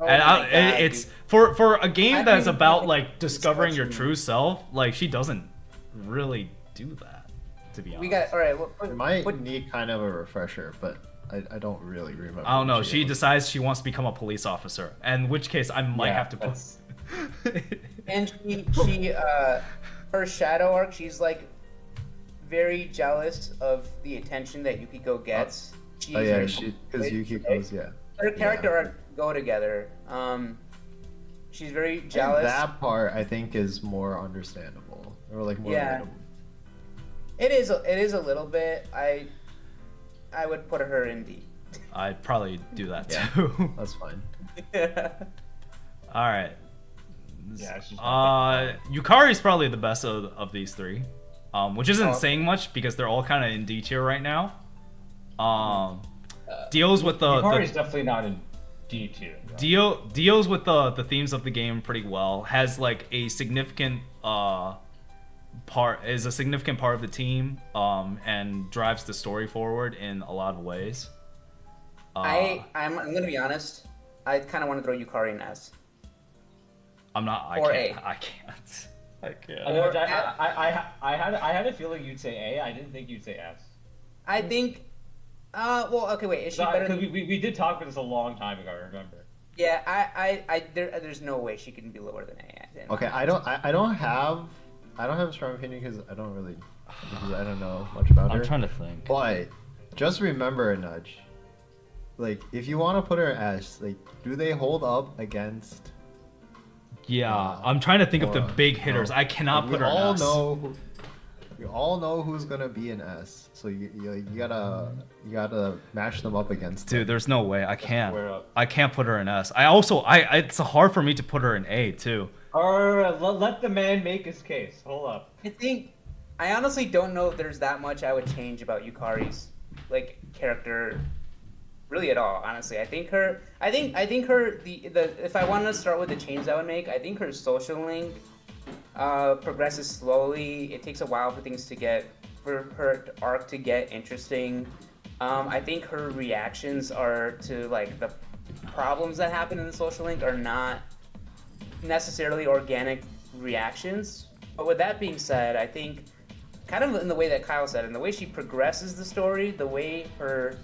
Oh And my God, it's dude. for a game I that's think about it's like discovering your disgusting. true self. Like she doesn't really do that, to be honest. We got all right. It might need kind of a refresher, but I don't really remember. I don't know. what She was. decides she wants to become a police officer, in which case I might have to put. And she her shadow arc. She's like very jealous of the attention that Yukiko gets. She's Oh yeah, very- because Yukiko's Her character arc go together. She's very jealous. That part I think is more understandable or like more Yeah. relatable. It is a little bit. I would put her in D. I'd probably do that Yeah. too. That's fine. All right. Yeah, she's not Yukari's probably the best of these three, which isn't Oh. saying much because they're all kind of in D tier right now. Deals with Yukari's definitely not in D tier. deals with the themes of the game pretty well. Has like a significant part of the team, and drives the story forward in a lot of ways. I'm gonna be honest. I kind of want to throw Yukari in S. I'm not. I Or can't. A. I can't. I can't. I had a feeling you'd say A. I didn't think you'd say S. I think. Well, okay, wait. Is she better? Because we did talk about this a long time ago. I remember. Yeah, there's no way she can be lower than A. Okay, I don't have a strong opinion because I don't know much about her. I'm trying to think. But just remember, Nudge. Like, if you want to put her as like, do they hold up against? Yeah, I'm trying to think of the big hitters. I cannot we put her in all S. know. We all know who's gonna be an S, so you gotta match them up against. Dude, there's no way. I can't. Square up. I can't put her in S. I it's hard for me to put her in A too. Or let the man make his case. Hold up. I honestly don't know if there's that much I would change about Yukari's like character, really at all. Honestly, I think her the if I wanted to start with the change I would make, I think her social link progresses slowly. It takes a while for her arc to get interesting. I think her reactions are to like the problems that happen in the social link are not necessarily organic reactions. But with that being said, I think kind of in the way that Kyle said, in the way she progresses the story, the way her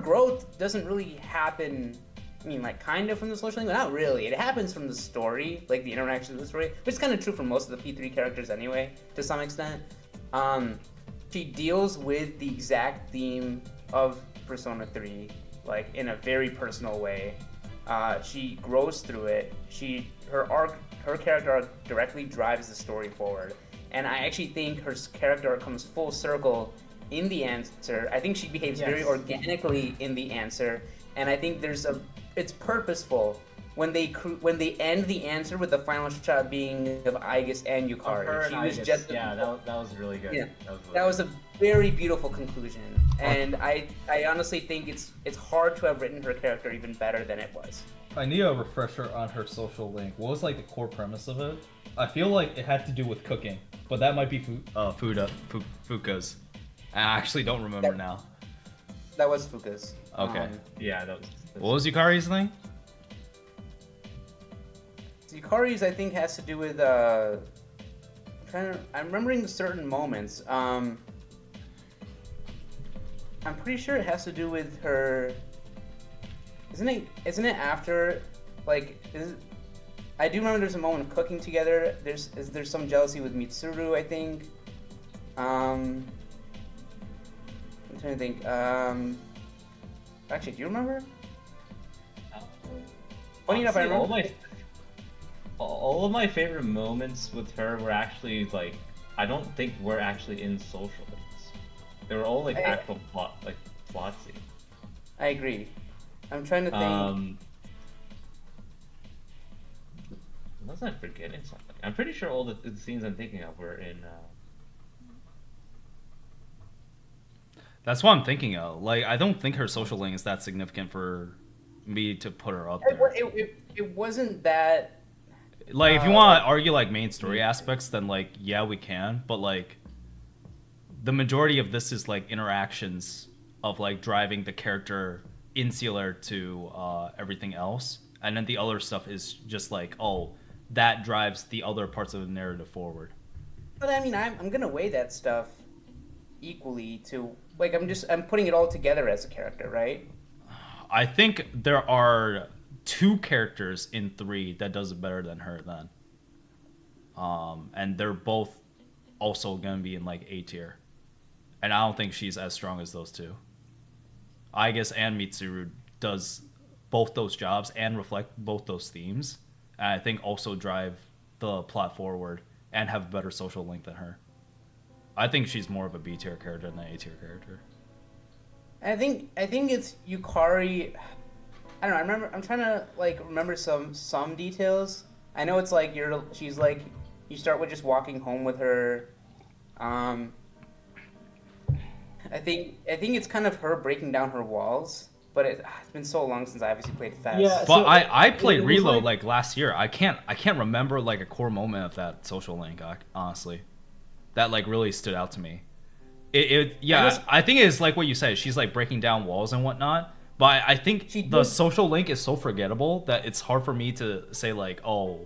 growth doesn't really happen. I mean, like, kind of from the social link, but not really. It happens from the story, like the interaction of the story, which is kind of true for most of the P3 characters anyway, to some extent. She deals with the exact theme of Persona 3, like, in a very personal way. She grows through it. Her character arc directly drives the story forward. And I actually think her character arc comes full circle in the answer. I think she behaves very organically in the answer, and I think it's purposeful when they end the answer with the final shot being of Aigis and Yukari. She was just that was really good. Yeah, that was a very beautiful conclusion, and I honestly think it's hard to have written her character even better than it was. I need a refresher on her social link. What was like the core premise of it? I feel like it had to do with cooking, but that might be Fuka's. I actually don't remember now. That was Fuka's. Okay. Yeah, that was. What was Yukari's thing? Yukari's, I think, has to do with I'm remembering certain moments. I'm pretty sure it has to do with her. Isn't it after, like, I do remember there's a moment of cooking together. There's some jealousy with Mitsuru, I think. I'm trying to think. Actually, do you remember? Funny enough, I remember. All of my favorite moments with her were actually like, I don't think we're actually in social links. They were all like actual plot scenes. I agree. I'm trying to think. Unless I'm forgetting something. I'm pretty sure all the scenes I'm thinking of were in. That's what I'm thinking of. Like, I don't think her social link is that significant for me to put her up there. It wasn't that. Like, if you want to argue like main story aspects, then like yeah, we can. But like, the majority of this is like interactions of like driving the character insular to everything else, and then the other stuff is just like, oh, that drives the other parts of the narrative forward. But I mean, I'm gonna weigh that stuff equally to, like, I'm putting it all together as a character, right? I think there are 2 characters in 3 that does it better than her then. And they're both also gonna be in like A tier. And I don't think she's as strong as those 2. Aigis and Mitsuru does both those jobs and reflect both those themes. And I think also drive the plot forward and have a better social link than her. I think she's more of a B tier character than an A tier character. I think it's Yukari. I don't know. I'm trying to like remember some details. I know it's like she's like, you start with just walking home with her. I think it's kind of her breaking down her walls. But it's been so long since I obviously played Fest. Yeah, but I played Reload like last year. I can't remember like a core moment of that social link, honestly, that like really stood out to me. I think it's like what you said. She's like breaking down walls and whatnot. But I think the social link is so forgettable that it's hard for me to say like, oh,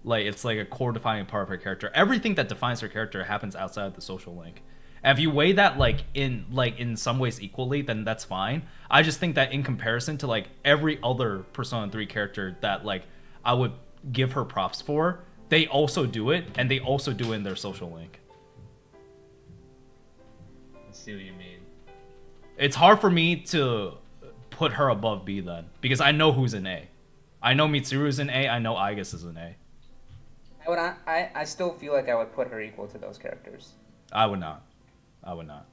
like it's like a core defining part of her character. Everything that defines her character happens outside of the social link. And if you weigh that like in some ways equally, then that's fine. I just think that in comparison to like every other Persona 3 character that like I would give her props for, they also do it, and they also do it in their social link. I see what you mean. It's hard for me to put her above B then, because I know who's in A. I know Mitsuru's in A, I know Aigis is in A. I still feel like I would put her equal to those characters. I would not. I would not.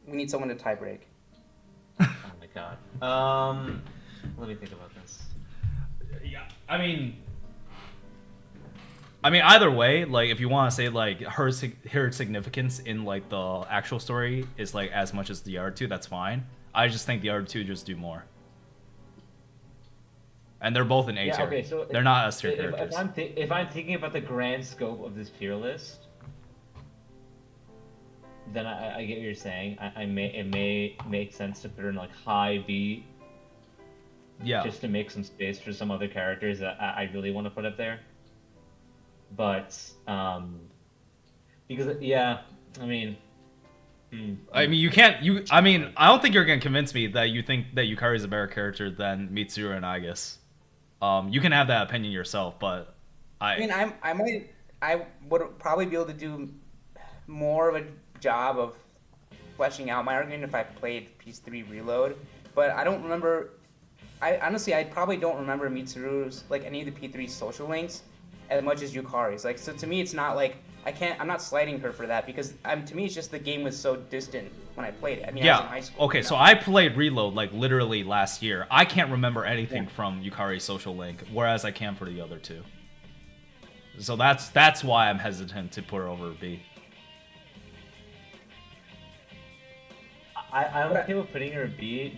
We need someone to tie break. Oh my god. Let me think about this. Yeah, I mean, either way, like if you want to say like her significance in like the actual story is like as much as the other two, that's fine. I just think the other two just do more, and they're both in A tier. Okay, so they're not S tier characters. If I'm thinking about the grand scope of this tier list, then I get what you're saying. It may make sense to put her in like high B. Yeah. Just to make some space for some other characters that I really want to put up there. But because I mean. You can't. I mean, I don't think you're gonna convince me that you think that Yukari is a better character than Mitsuru and Aigis. You can have that opinion yourself, but I mean, I would probably be able to do more of a job of fleshing out my argument if I played Piece 3 Reload, but I don't remember. I probably don't remember Mitsuru's like any of the P3 social links as much as Yukari's. Like, so to me, it's not like I'm not slighting her for that because to me, it's just the game was so distant when I played it. I mean, I was in high school. Okay, so I played Reload like literally last year. I can't remember anything from Yukari's social link, whereas I can for the other two. So that's why I'm hesitant to put her over B. I'm okay with putting her B,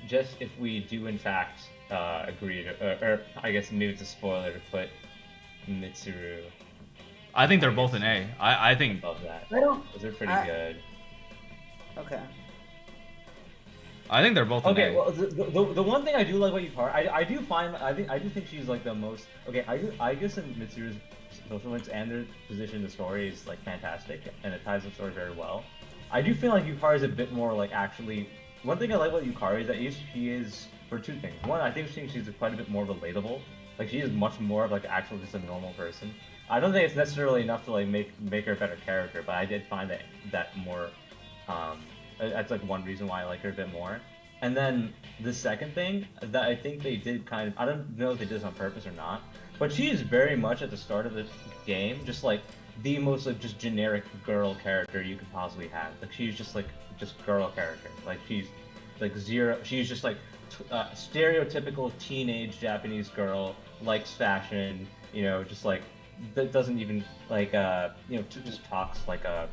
just if we do in fact agree to, or I guess maybe it's a spoiler to put Mitsuru. I think they're both an A. I think Above that. Those are pretty good. Okay. I think they're both an A. Well, the one thing I do like about Yukari, I do think she's like the most. Okay, I guess in Mitsuru's social links and their position in the story is like fantastic, and it ties the story very well. I do feel like Yukari is a bit more like actually. One thing I like about Yukari is that she is for two things. One, I think she's quite a bit more relatable. Like she is much more of like actually just a normal person. I don't think it's necessarily enough to like make her a better character, but I did find that more. That's like one reason why I like her a bit more. And then the second thing that I think they did kind of, I don't know if they did this on purpose or not, but she is very much at the start of the game just like the most like just generic girl character you could possibly have. Like she's just like girl character. Like she's like zero. She's just like stereotypical teenage Japanese girl, likes fashion. You know, just like that doesn't even like just talks like a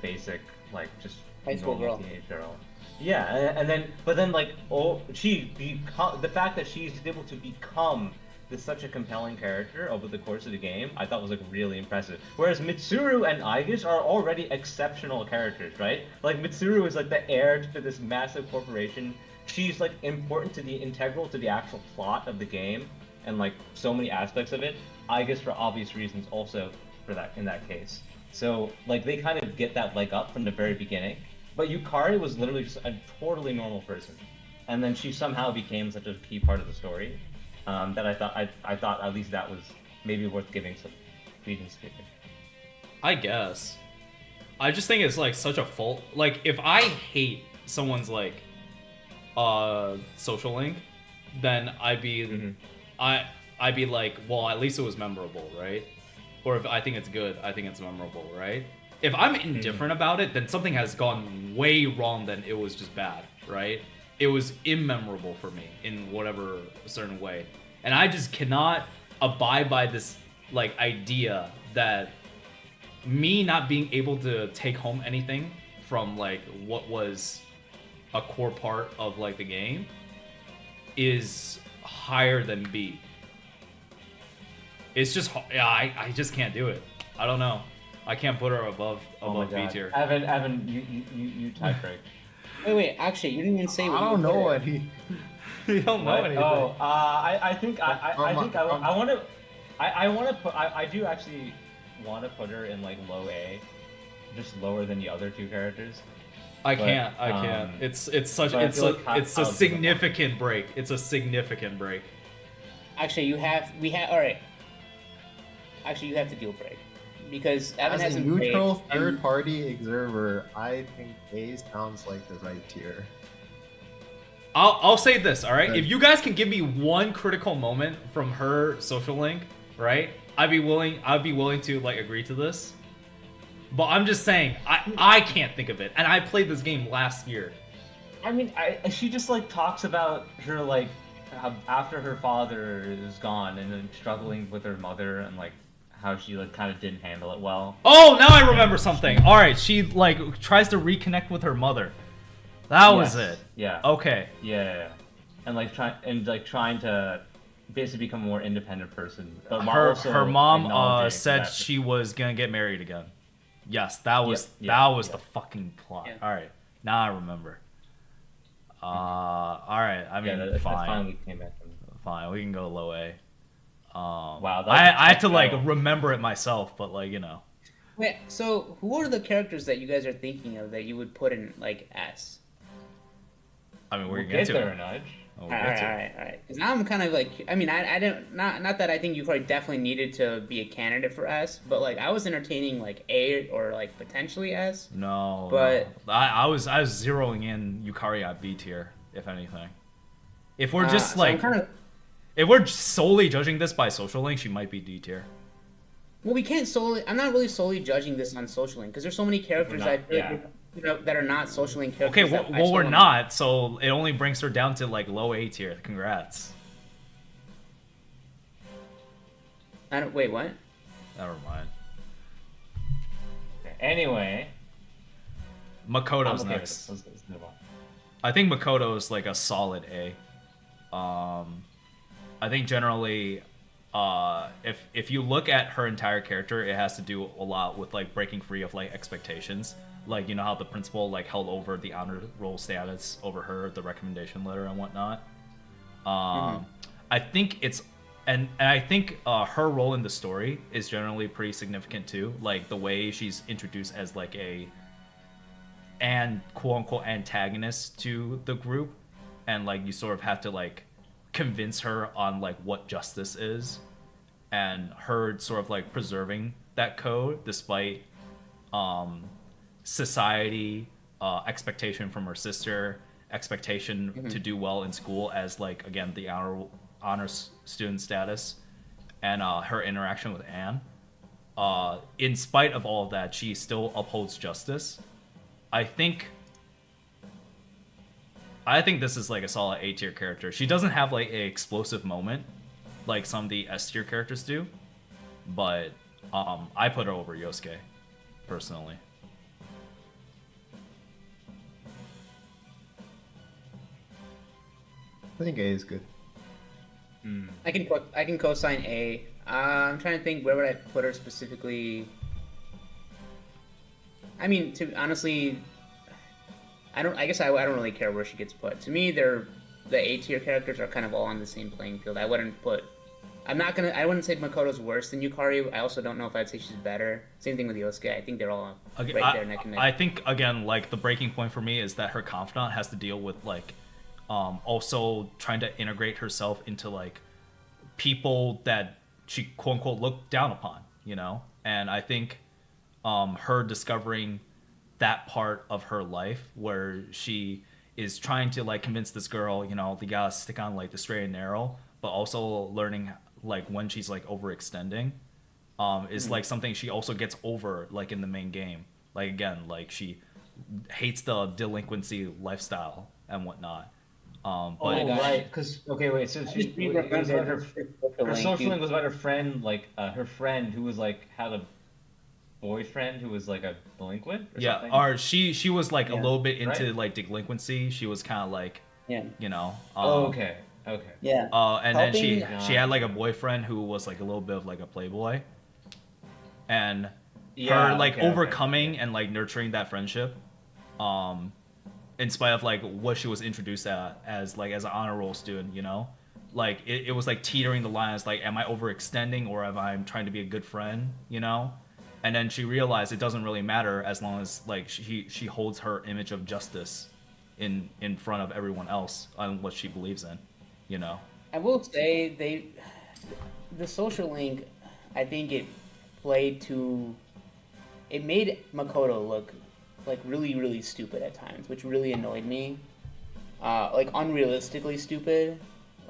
basic like just high school girl. Teenage girl. Yeah, and then but then like the fact that she's able to become such a compelling character over the course of the game, I thought was like really impressive. Whereas Mitsuru and Aigis are already exceptional characters, right? Like Mitsuru is like the heir to this massive corporation. She's like integral to the actual plot of the game and like so many aspects of it. Aigis for obvious reasons also in that case. So like they kind of get that leg up from the very beginning. But Yukari was literally just a totally normal person, and then she somehow became such a key part of the story. That I thought at least that was maybe worth giving some credence to. I guess. I just think it's like such a fault. Like if I hate someone's like social link, then I'd be I'd be like, well, at least it was memorable, right? Or if I think it's good, I think it's memorable, right? If I'm indifferent about it, then something has gone way wrong than it was just bad, right? It was immemorable for me in whatever certain way. And I just cannot abide by this like idea that me not being able to take home anything from like what was a core part of like the game is higher than B. It's just I just can't do it. I don't know. I can't put her above B tier. Evan, you tie break. Wait. Actually, you didn't even say. I don't know any. You don't know anything. Oh, I do actually want to put her in like low A, just lower than the other two characters. I can't. It's a significant break. It's a significant break. Actually, all right. Actually, you have to deal break. Because Evan as a hasn't neutral played, third-party observer, I think A sounds like the right tier. I'll say this, all right? If you guys can give me one critical moment from her social link, right? I'd be willing to like agree to this. But I'm just saying, I can't think of it, and I played this game last year. I mean, she just like talks about her like after her father is gone and then struggling with her mother and like how she like kind of didn't handle it well. Oh, now I remember something. All right, she like tries to reconnect with her mother. That was it. Yeah. Okay. Yeah. And like trying to basically become a more independent person. But Her mom acknowledging said that- she was gonna get married again. Yes, that was Yeah, the fucking plot. Yeah. All right, now I remember. All right. I mean, that fine. finally came back from. Fine, we can go low A. Wow, I had to like remember it myself, but like Wait, so who are the characters that you guys are thinking of that you would put in like S? I mean, we're We'll gonna get get to there, it. Nudge. Oh, All we'll right, get to all it. right, all right. Because now I'm kind of like, I mean, I don't not that I think you probably definitely needed to be a candidate for S, but like I was entertaining like A or like potentially S. No, But- no. I was zeroing in Yukari at B tier, if anything. If we're just So like, I'm kind of, if we're solely judging this by social link, she might be D tier. well, we can't solely. I'm not really solely judging this on social link because there's so many characters not, I feel yeah. like, you know, that are not social link characters. Okay, well, that I still we're wanna- not, so it only brings her down to like low A tier. Congrats. I don't wait. What? Never mind. Anyway, Makoto's I'm okay with next. this. Let's move on. I think Makoto is like a solid A. I think generally, if you look at her entire character, it has to do a lot with like breaking free of like expectations. Like, you know how the principal like held over the honor roll status over her, the recommendation letter and whatnot. I think it's and I think her role in the story is generally pretty significant too. Like the way she's introduced as like a and quote unquote antagonist to the group, and like you sort of have to like convince her on like what justice is, and her sort of like preserving that code despite society expectation from her sister, expectation to do well in school as like again the honors student status, and her interaction with Anne. In spite of all of that, she still upholds justice. I think this is like a solid A tier character. She doesn't have like an explosive moment like some of the S tier characters do, but I put her over Yosuke personally. I think A is good. I can co-sign A. I'm trying to think where would I put her specifically. I mean, to honestly, I guess I don't really care where she gets put. To me, the A tier characters are kind of all on the same playing field. I wouldn't say Makoto's worse than Yukari. I also don't know if I'd say she's better. Same thing with Yosuke. I think they're all right there neck and neck. I think again, like the breaking point for me is that her confidant has to deal with like also trying to integrate herself into like people that she quote unquote looked down upon, you know? And I think her discovering that part of her life where she is trying to like convince this girl, you know, you gotta stick on like the straight and narrow, but also learning like when she's like overextending is like something she also gets over like in the main game. Like again, like she hates the delinquency lifestyle and whatnot. But my gosh. Right, because okay, wait. So she it was about her social link was about her friend, like her friend who was like had a boyfriend who was like a delinquent. Or yeah, something? or she was like a Yeah. little bit into Right. like delinquency. She was kind of like, Yeah. you know. Oh, okay. Yeah. And then she Helping- had like a boyfriend who was like a little bit of like a playboy, and Yeah, her like okay, okay. overcoming and like nurturing that friendship, in spite of like what she was introduced as like as an honor roll student, you know, like it was like teetering the line as like, am I overextending or am I trying to be a good friend, you know? And then she realized it doesn't really matter as long as like she holds her image of justice in front of everyone else on what she believes in, you know. I will say the social link, I think it made Makoto look like really, really stupid at times, which really annoyed me. Like unrealistically stupid.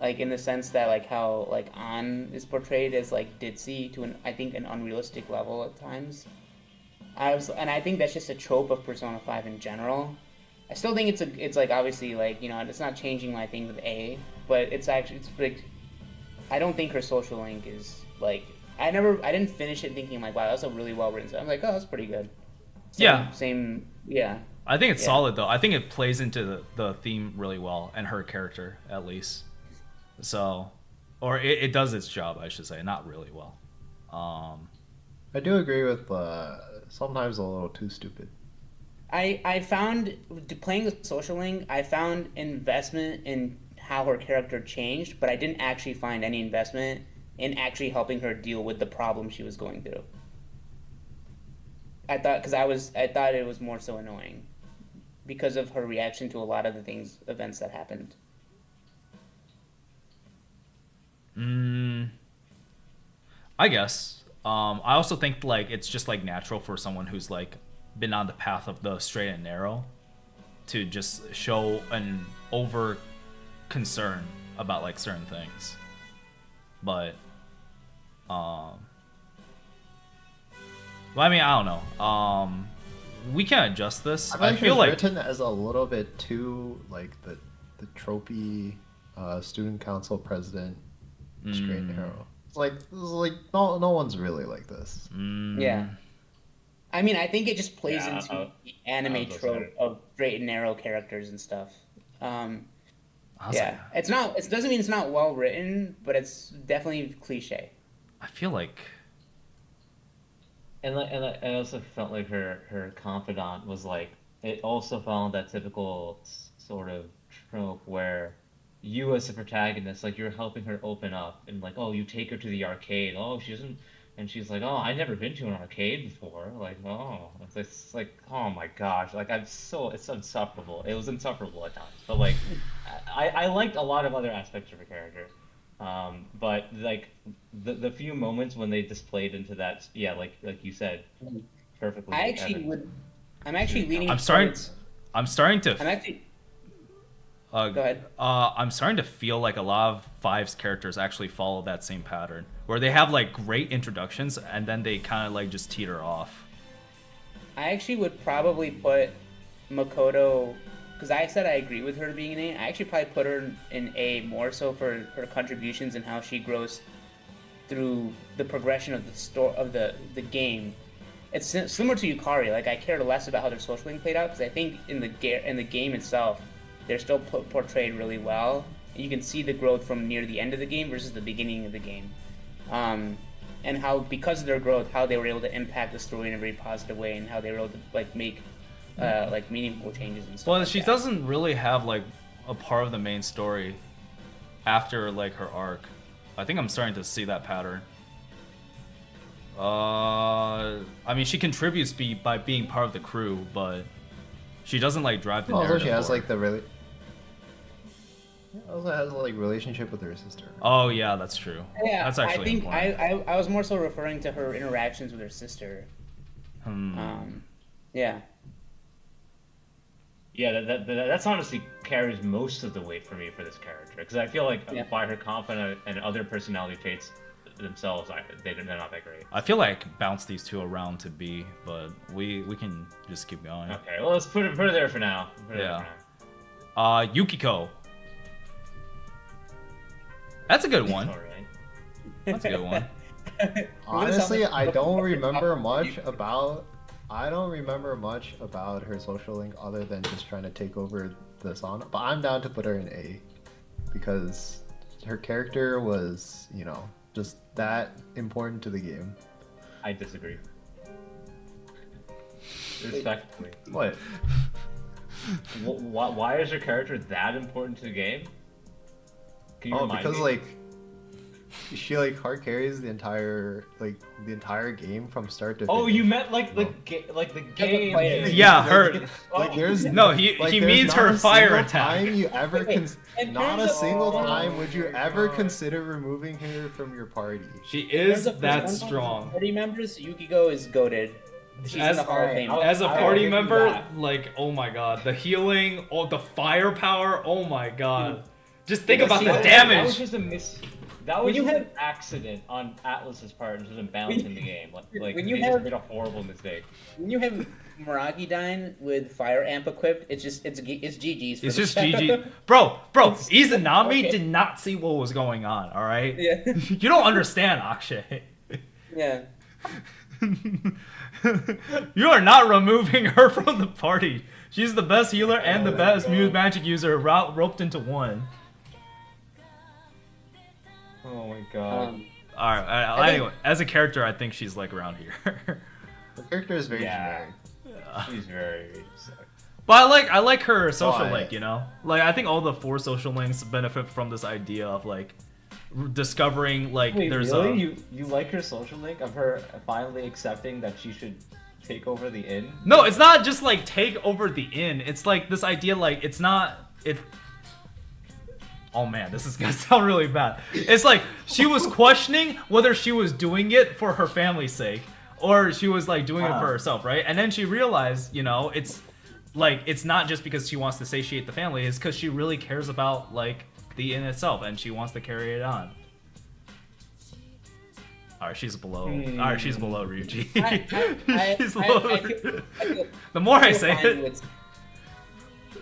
like in the sense that like how like An is portrayed as like ditzy to I think an unrealistic level at times. And I think that's just a trope of Persona 5 in general. I still think it's like obviously like it's not changing my thing with A, but it's like I don't think her social link is like I didn't finish it thinking like wow that's a really well written. So I'm like oh that's pretty good. Same yeah. I think it's solid though. I think it plays into the theme really well and her character at least. So, or it does its job, I should say, not really well. I do agree with sometimes a little too stupid. I found playing the social link, I found investment in how her character changed, but I didn't actually find any investment in actually helping her deal with the problem she was going through. I thought it was more so annoying because of her reaction to a lot of the events that happened. I guess. I also think like it's just like natural for someone who's like been on the path of the straight and narrow to just show an over concern about like certain things. But well, I mean, I don't know. We can adjust this. I feel like written as a little bit too like the tropey student council president straight and narrow. It's like no one's really like this. Yeah. I mean, I think it just plays into the anime trope of straight and narrow characters and stuff. It's not. It doesn't mean it's not well written, but it's definitely cliche. I feel like, and I also felt like her confidant was like it also followed that typical sort of trope where you as a protagonist, like you're helping her open up and like, oh, you take her to the arcade. Oh, she doesn't, and she's like, oh, I've never been to an arcade before. Like, oh, it's like, oh my gosh, like it's insufferable. It was insufferable at times, but like, I liked a lot of other aspects of her character. But like the few moments when they displayed into that, like you said, perfectly. I'm actually leaning. I'm starting to. Go ahead. I'm starting to feel like a lot of Five's characters actually follow that same pattern, where they have like great introductions and then they kind of like just teeter off. I actually would probably put Makoto, because I said I agree with her being an A. I actually probably put her in A more so for her contributions and how she grows through the progression of the game. It's similar to Yukari. Like I cared less about how their social link played out because I think in the game itself, they're still portrayed really well. And you can see the growth from near the end of the game versus the beginning of the game. And how, because of their growth, how they were able to impact the story in a very positive way and how they were able to like make like meaningful changes and stuff. Well, like she doesn't really have like a part of the main story after like her arc. I think I'm starting to see that pattern. I mean, she contributes by being part of the crew, but she doesn't like drive the narrative. Also, she has forward. like also has like relationship with her sister. Oh yeah, that's true. Yeah, That's actually I think important. I was more so referring to her interactions with her sister. Yeah. Yeah, that's honestly carries most of the weight for me for this character because I feel like by her confidence and other personality traits themselves, they're not that great. I feel like bounce these two around to B, but we can just keep going. Okay, well let's put her there for now. Yukiko. That's a good one. All right. That's a good one. Honestly, I don't remember much about her social link other than just trying to take over the sauna. But I'm down to put her in A because her character was, just that important to the game. I disagree. Respectfully. What? Why is her character that important to the game? Can you remind because me? like she like hard carries the entire game from start to finish. Oh, you meant like the game. Yeah, her. Like there's he means her fire attack. Time you ever not a terms of- single time would you ever consider removing her from your party. She is There's a that percentage of strong. Party members, Yukiko is goated. She's in the Hall of Fame. As a I will party give you member, that. like, oh my god, the healing, the firepower, oh my god. Just think Yeah, about see, the that- That was damage. just a miss. That When was you just have- an accident on Atlas's part, and just a balance in the game. Like when they you just have- made a horrible mistake. When you have Miragidyne with Fire Amp equipped, it's GG's. For It's the just show. GG. Bro, Izanami okay. did not see what was going on, alright? Yeah. You don't understand, Akshay. Yeah. You are not removing her from the party. She's the best healer and the best Muse magic user roped into one. Oh my god. Alright, I think- anyway, as a character, I think she's like around here. The character is very Yeah. generic. She's very sick. But I like her social Why? link, you know? Like, I think all the 4 social links benefit from this idea of, like, discovering, like, Wait, there's really? a... You like her social link of her finally accepting that she should take over the inn? No, it's not just, like, take over the inn. It's, like, this idea, like, it's not... Oh, man, this is gonna sound really bad. It's like, she was questioning whether she was doing it for her family's sake, or she was, like, doing it for herself, right? And then she realized, you know, it's... Like, it's not just because she wants to satiate the family, it's because she really cares about, like, the inn itself, and she wants to carry it on. Alright, she's below. Alright, she's below Ryuji. She's below. The more I say it,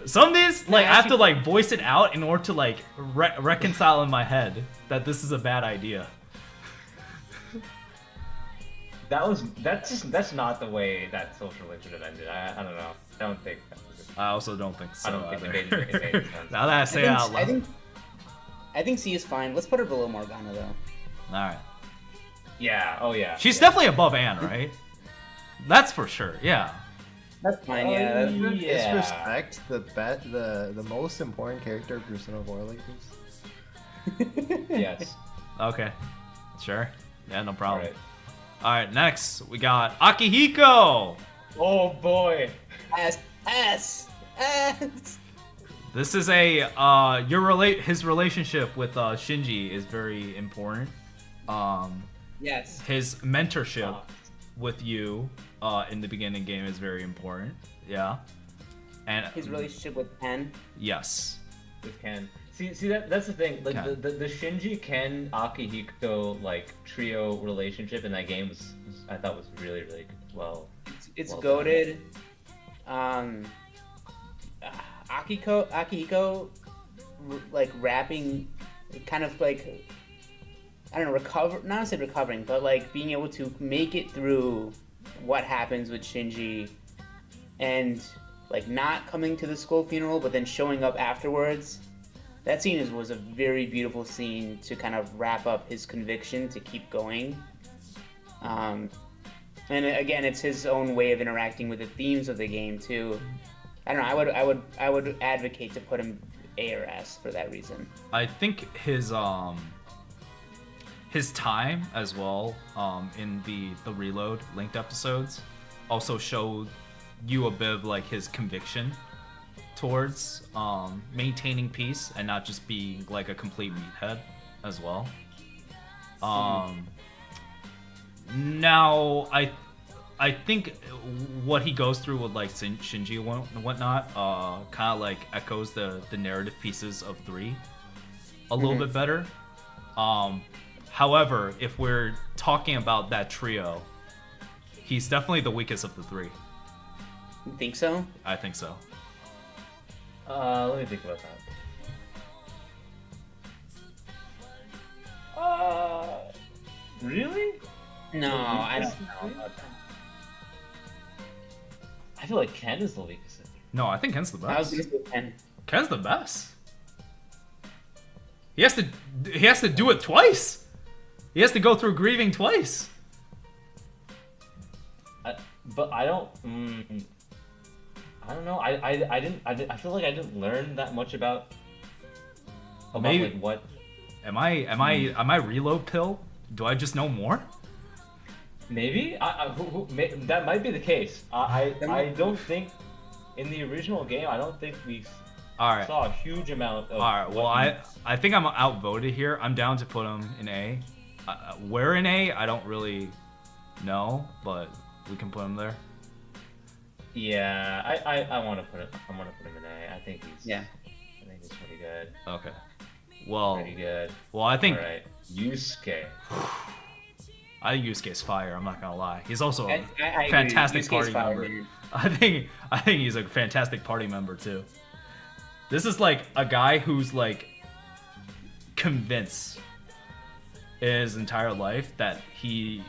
some of these, like, I have to, like, voice it out in order to, like, reconcile in my head that this is a bad idea. That's not the way that social link should have ended. I don't know. I don't think that was it. I also don't think so. I don't think it either. made any sense. Now that I say it out loud. I think C is fine. Let's put her below Morgana though. Alright. Yeah, oh yeah. She's yeah. definitely above Anne, right? That's for sure, yeah. That's fine. Yeah. That's, With Yeah. disrespect, the most important character of Persona 4 Lakers. Yes. Okay. Sure. Yeah, no problem. Alright. Alright, next we got Akihiko! Oh boy. S. This is a his relationship with Shinji is very important. Yes. His mentorship with you in the beginning game is very important. Yeah. And His relationship with Ken. yes. With Ken. See that's the thing. Like Ken. the Shinji Ken Akihiko like trio relationship in that game was I thought was really good. Well, It's well goated. Akihiko, like rapping, kind of like, I don't know, not to say recovering, but like being able to make it through what happens with Shinji, and like not coming to the school funeral, but then showing up afterwards. That scene was a very beautiful scene to kind of wrap up his conviction to keep going. And again, it's his own way of interacting with the themes of the game too. I don't know. I would advocate to put him A or S for that reason. I think his time as well in the Reload linked episodes also showed you a bit of like his conviction towards maintaining peace and not just being like a complete meathead as well. Now I think what he goes through with like Shinji and whatnot kind of like echoes the narrative pieces of 3 a little bit better. However, if we're talking about that trio, he's definitely the weakest of the 3. You think so? I think so. Let me think about that. Really? No, I don't know about that. I feel like Ken is the weakest. No, I think Ken's the I was best. gonna say Ken. Ken's the best. He has to do it twice. He has to go through grieving twice. But I don't. I don't know. I feel like I didn't learn that much about Maybe- like what. Am I reload pill? Do I just know more? Maybe that might be the case. I don't think in the original game I don't think we All right. saw a huge amount of. All right. Well, I think I'm outvoted here. I'm down to put him in A. Where in A, I don't really know, but we can put him there. Yeah, I want to put it. I want to put him in A. I think he's. Yeah. I think he's pretty good. Okay. Well, Pretty good. I think Alright. Yusuke. I think Yusuke's fire. I'm not gonna lie. He's also a I agree. fantastic Yusuke's party fire, member. man. I think he's a fantastic party member too. This is like a guy who's like convinced his entire life that he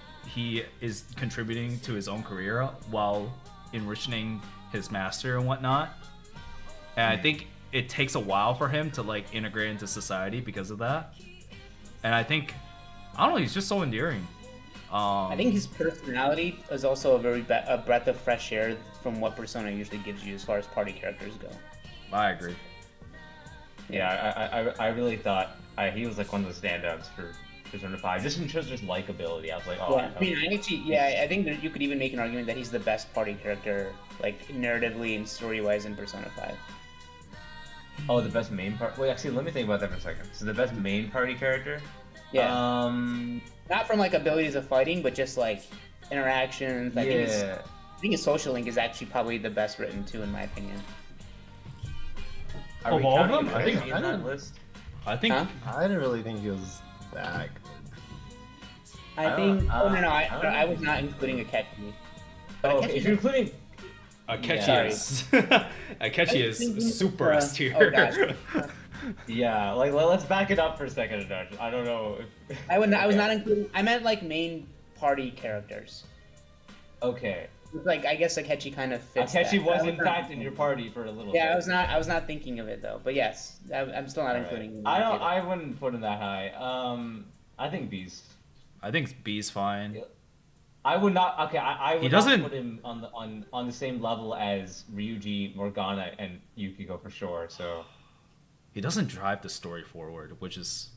is contributing to his own career while enriching his master and whatnot. And I think it takes a while for him to like integrate into society because of that. And I don't know, he's just so endearing. I think his personality is also a breath of fresh air from what Persona usually gives you as far as party characters go. I agree. Yeah, I really thought he was like one of the standouts for Persona 5, just in terms of just likability. I was like, oh, Yeah, I mean, I think that you could even make an argument that he's the best party character, like narratively and story-wise, in Persona 5. oh, the best main part. Wait, actually, let me think about that for a second. So the best main party character. Yeah, Um. not from like abilities of fighting, but just like interactions. I think his social link is actually probably the best written too, in my opinion. Are we Of all of counting them? I think- Reggie in that list? I think Huh? I didn't really think he was that good. I think. don't- No, I don't I know. was not including Akechi. But Oh, Akechi's if you're including. Akechi Yeah. is Akechi is super S tier. Oh gosh. Yeah, like let's back it up for a second, Adarsh. I don't know. If... I was not including. I meant like main party characters. Okay. Like I guess Akechi kind of fits. Akechi that. was I in fact in your party for a little. Yeah, bit. I was not thinking of it though. But yes, I'm still not Alright. including. him. I wouldn't put him that high. I think Beast. I think B's fine. I would not. Okay, I would He doesn't- not put him on the same level as Ryuji, Morgana, and Yukiko for sure. So He doesn't drive the story forward, which is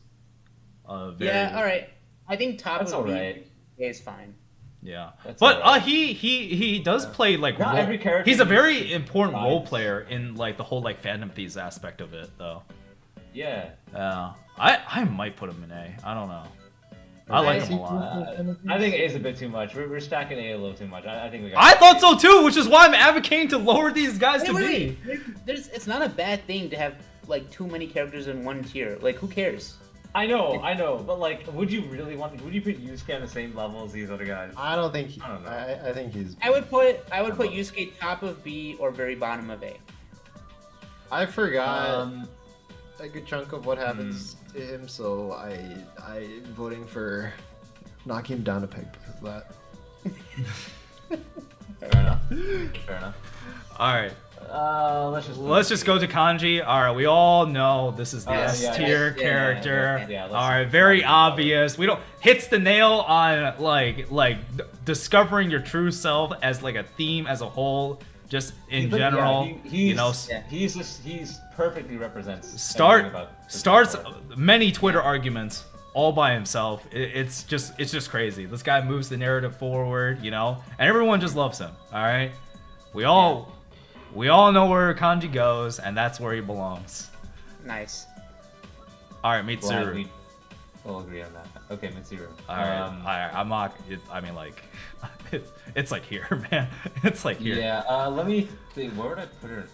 very Yeah. All right. I think top That's of B alright. is fine. Yeah, That's but alright. he does play like Not role- every character he's a needs very to important drive. role player in like the whole like fandom thieves aspect of it though. yeah, I might put him in A. I don't know. I like him a lot. I think A is a bit too much. We're stacking A a little too much. I think we got. I thought so too, which is why I'm advocating to lower these guys to Wait, B. it's not a bad thing to have like too many characters in one tier. Like who cares? I know, but like, would you really want? Would you put Yusuke on the same level as these other guys? I don't think. I don't know. I think he's. I would put Yusuke top of B or very bottom of A. I forgot Um, a good chunk of what happens to him, so I'm voting for knocking him down a peg because of that. fair enough. Fair enough. All right, Let's let's just go to kanji. All right, we all know this is the Yeah, S yeah, tier yeah, character. yeah, let's- All right, very obvious. We don't hits the nail on like discovering your true self as like a theme as a whole, just in But, yeah, general. he's, you know, Yeah. he's perfectly represents. start everything about this starts character. many Twitter arguments all by himself. It's just crazy. This guy moves the narrative forward, you know, and everyone just loves him. All right, we all know where Kanji goes, and that's where he belongs. Nice. All right, Glad Mitsuru. we all agree on that. Okay, Mitsuru. All right, I'm not. I mean, like, it's like here, man. It's like here. Yeah, let me think. Where would I put her?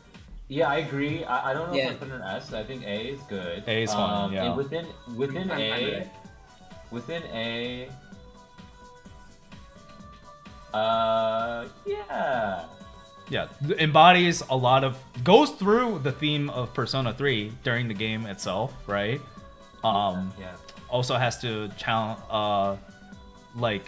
Yeah, I agree. I don't know Yeah. if I put her in S. I think A is good. A is fine, yeah. And within I'm fine A, with it. yeah. Yeah, embodies a lot of goes through the theme of Persona 3 during the game itself, right? Yeah. Also has to challenge, like,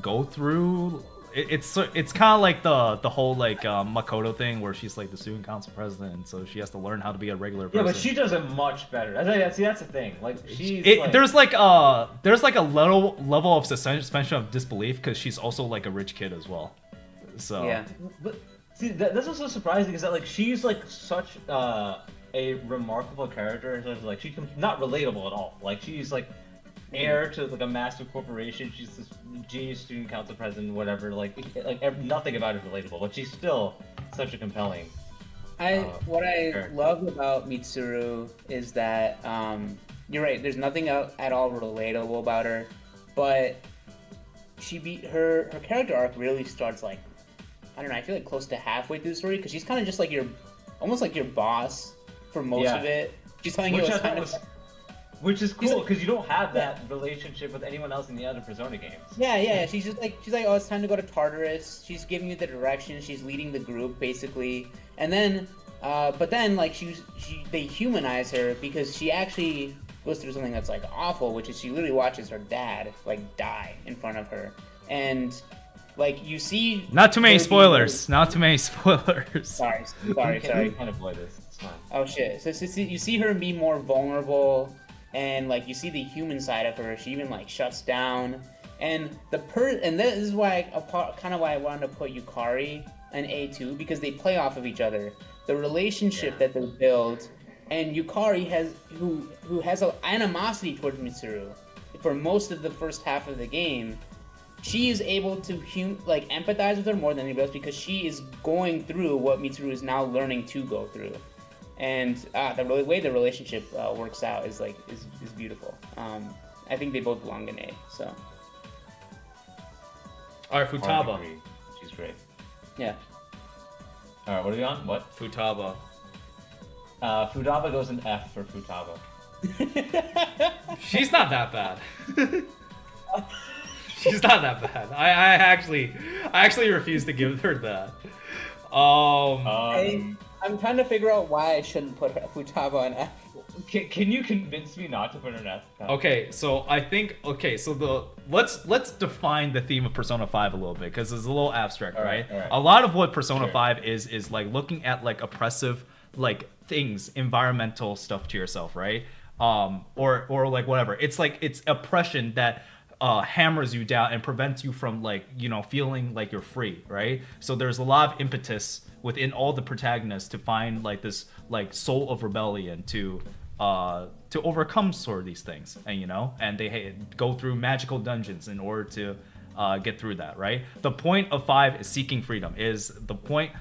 go through. It's kind of like the whole like Makoto thing where she's like the student council president, and so she has to learn how to be a regular Yeah, person. but she does it much better. See, that's the thing. Like she's like, There's like a level of suspension of disbelief because she's also like a rich kid as well. So Yeah. But see, that's what's so surprising is that like she's like such a remarkable character in terms of like she's not relatable at all. Like she's like heir to like a massive corporation. She's this genius student council president, whatever. Like nothing about it is relatable, but she's still such a compelling. What I Sure. love about Mitsuru is that you're right. There's nothing at all relatable about her, but her character arc really starts like I don't know. I feel like close to halfway through the story because she's kind of just like almost like your boss for most Yeah. of it, She's telling you Which I it's time thought to. was, which is cool like- because you don't have that relationship with anyone else in the other Persona games. Yeah. She's like, oh, it's time to go to Tartarus. She's giving you the direction. She's leading the group basically, and then, but then like they humanize her because she actually goes through something that's like awful, which is she literally watches her dad like die in front of her, and like you see. Not too many her spoilers. Not too many spoilers. Sorry. We can avoid this. It's fine. Oh shit! So you see her be more vulnerable, and like you see the human side of her. She even like shuts down, and and this is why kind of why I wanted to put Yukari and A2 because they play off of each other. The relationship that they build, and Yukari who has an animosity towards Mitsuru for most of the first half of the game. She is able to empathize with her more than anybody else because she is going through what Mitsuru is now learning to go through. And the way the relationship works out is beautiful. I think they both belong in A. So All right, Hard Futaba. agree. She's great. yeah. All right, what are we on? What? Futaba. Futaba goes in F for Futaba. She's not that bad. She's not that bad. I actually refuse to give her that. I'm trying to figure out why I shouldn't put Futaba in F. Can you convince me not to put her in F? Okay, so I think let's define the theme of Persona 5 a little bit because it's a little abstract, All right? right. A lot of what Persona Sure. 5 is like looking at like oppressive like things, environmental stuff to yourself, right? Or like whatever. It's like it's oppression that hammers you down and prevents you from like feeling like you're free, right? So there's a lot of impetus within all the protagonists to find like this like soul of rebellion to overcome sort of these things, and they go through magical dungeons in order to get through that, right? The point of 5 is seeking freedom. The point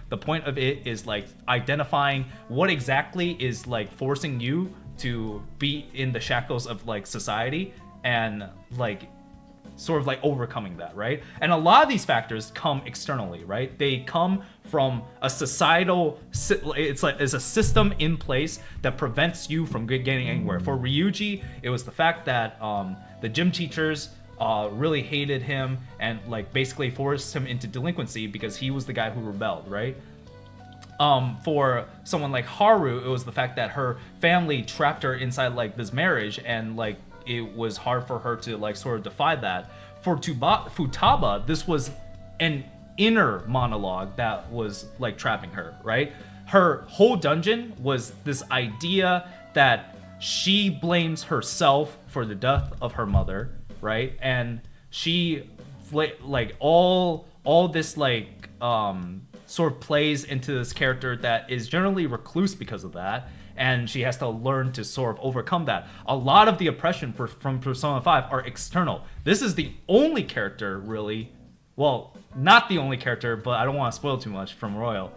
of it is like identifying what exactly is like forcing you to be in the shackles of like society and like sort of like overcoming that, right? And a lot of these factors come externally, right? They come from a societal, it's a system in place that prevents you from getting anywhere. For Ryuji, it was the fact that the gym teachers really hated him and like basically forced him into delinquency because he was the guy who rebelled, right? For someone like Haru, it was the fact that her family trapped her inside like this marriage and like it was hard for her to like sort of defy that. For Futaba, this was an inner monologue that was like trapping her, right? Her whole dungeon was this idea that she blames herself for the death of her mother, right? And she like all this like sort of plays into this character that is generally recluse because of that, and she has to learn to sort of overcome that. A lot of the oppression from Persona 5 are external. This is the only character, really, well, not the only character, but I don't want to spoil too much from Royal,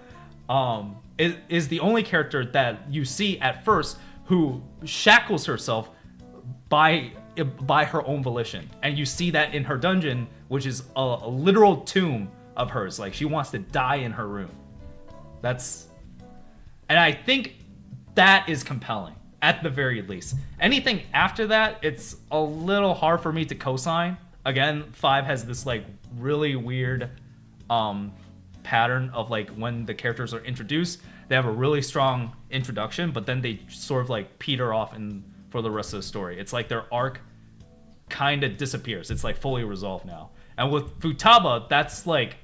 is the only character that you see at first who shackles herself by her own volition. And you see that in her dungeon, which is a literal tomb of hers. Like, she wants to die in her room. And I think that is compelling, at the very least. Anything after that, it's a little hard for me to co-sign. Again, 5 has this like really weird pattern of like when the characters are introduced, they have a really strong introduction, but then they sort of like peter off for the rest of the story. It's like their arc kind of disappears. It's like fully resolved now. And with Futaba, that's like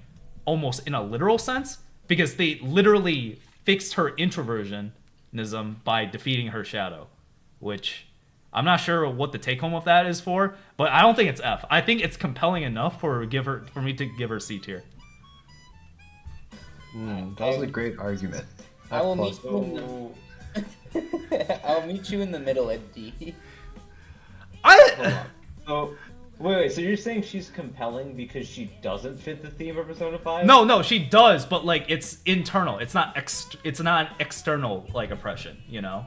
almost in a literal sense, because they literally fixed her introversionism by defeating her shadow, which I'm not sure what the take home of that is for, but I don't think it's F. I think it's compelling enough for me to give her C tier. That was a great argument. I will F+. I'll meet you in the middle at D. So, wait, so you're saying she's compelling because she doesn't fit the theme of Persona 5? No, she does, but like it's internal. It's not an external like oppression, you know?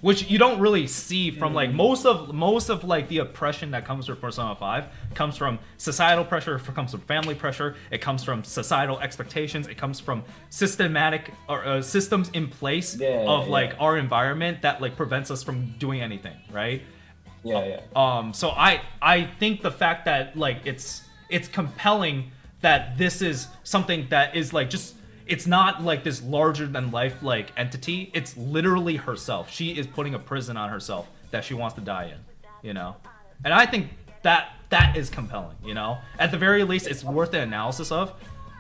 which you don't really see from like most of like the oppression that comes from Persona 5 comes from societal pressure, it comes from family pressure, it comes from societal expectations, it comes from systematic or systems in place of like our environment that like prevents us from doing anything, right? So I think the fact that like it's compelling that this is something that is like just, it's not like this larger than life like entity. It's literally herself. She is putting a prison on herself that she wants to die in, you know? And I think that is compelling, you know? At the very least, it's worth the analysis of,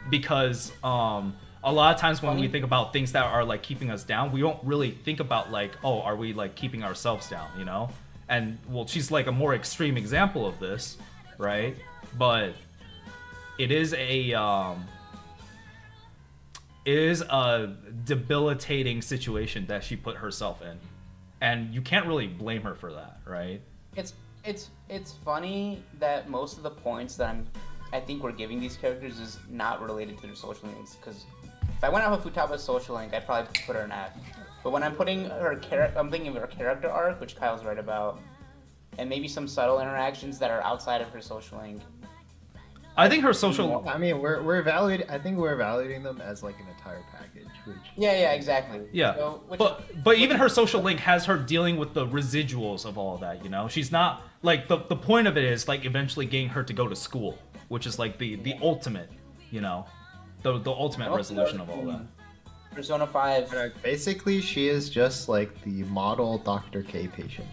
because a lot of times when we think about things that are like keeping us down, we don't really think about like, oh, are we like keeping ourselves down, you know? And well, she's like a more extreme example of this, right? But it is a debilitating situation that she put herself in, and you can't really blame her for that, right? It's funny that most of the points that I think we're giving these characters is not related to their social links, because if I went off of Futaba's social link, I'd probably put her an F. But when I'm putting her I'm thinking of her character arc, which Kyle's right about, and maybe some subtle interactions that are outside of her social link. I think her social. I mean, we're evaluating. I think we're evaluating them as like an entire package. Which... Yeah, exactly. Yeah, so, but even her social link has her dealing with the residuals of all of that. You know, she's not like the point of it is like eventually getting her to go to school, which is like the ultimate, you know, the ultimate resolution of all that. Persona 5. Basically, she is just like the model Dr. K patient.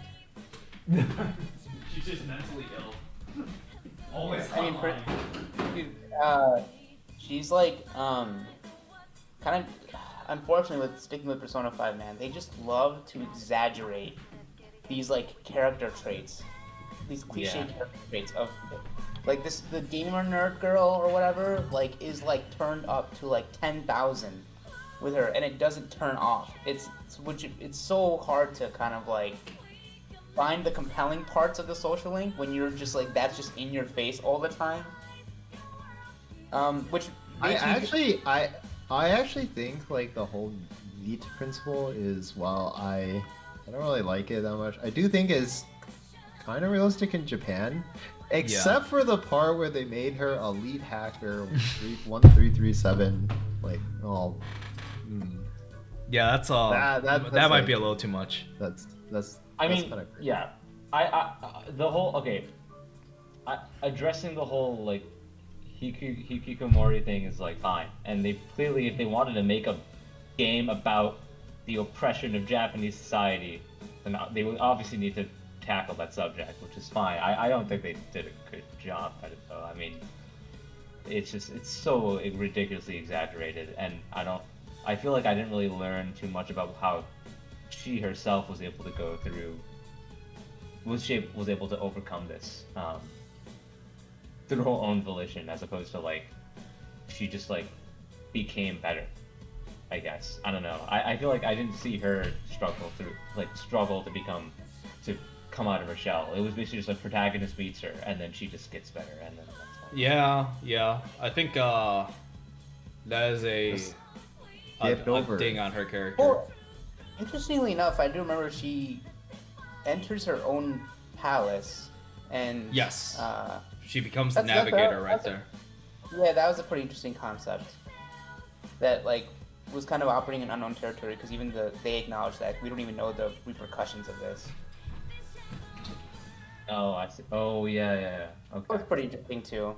She's just mentally ill. Always. I mean, she's like kind of, unfortunately, with sticking with Persona 5, man, they just love to exaggerate these like character traits, these cliche character traits of like the gamer nerd girl or whatever, like is like turned up to like 10,000 with her, and it doesn't turn off. It's so hard to kind of like find the compelling parts of the social link when you're just like, that's just in your face all the time. Which I actually think like the whole NEAT principle is, while I don't really like it that much, I do think is kind of realistic in Japan, except for the part where they made her a lead hacker 1337, like yeah, that's all. That might like, be a little too much. I mean, yeah, I the whole addressing the whole like hikikomori thing is like fine, and they clearly, if they wanted to make a game about the oppression of Japanese society, then they would obviously need to tackle that subject, which is fine. I don't think they did a good job at it though. I mean, it's so ridiculously exaggerated, and I feel like I didn't really learn too much about how she herself was able to go through, was able to overcome this through her own volition, as opposed to like she just like became better, I guess. I don't know. I feel like I didn't see her struggle to come out of her shell. It was basically just like protagonist meets her, and then she just gets better, and then that's all. Yeah. I think that is a ding on her character. Well, interestingly enough, I do remember she enters her own palace, and yes, she becomes the navigator right there. Yeah, that was a pretty interesting concept. That like was kind of operating in unknown territory, because even they acknowledge that we don't even know the repercussions of this. Oh, I see. Oh, yeah. Okay. That was pretty interesting too.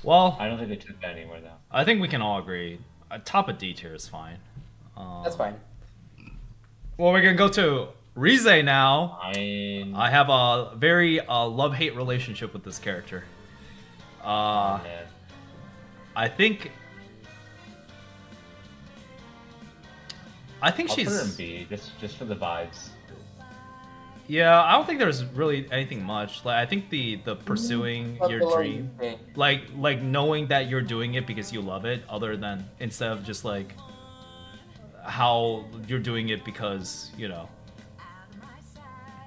Well, I don't think they took that anywhere though. I think we can all agree. Top of D tier is fine. That's fine. Well, we're gonna go to Rize now. I have a very love-hate relationship with this character. I think I'll she's. put her in B, just for the vibes. Yeah, I don't think there's really anything much. Like, I think the pursuing your dream, like knowing that you're doing it because you love it, other than instead of just like how you're doing it because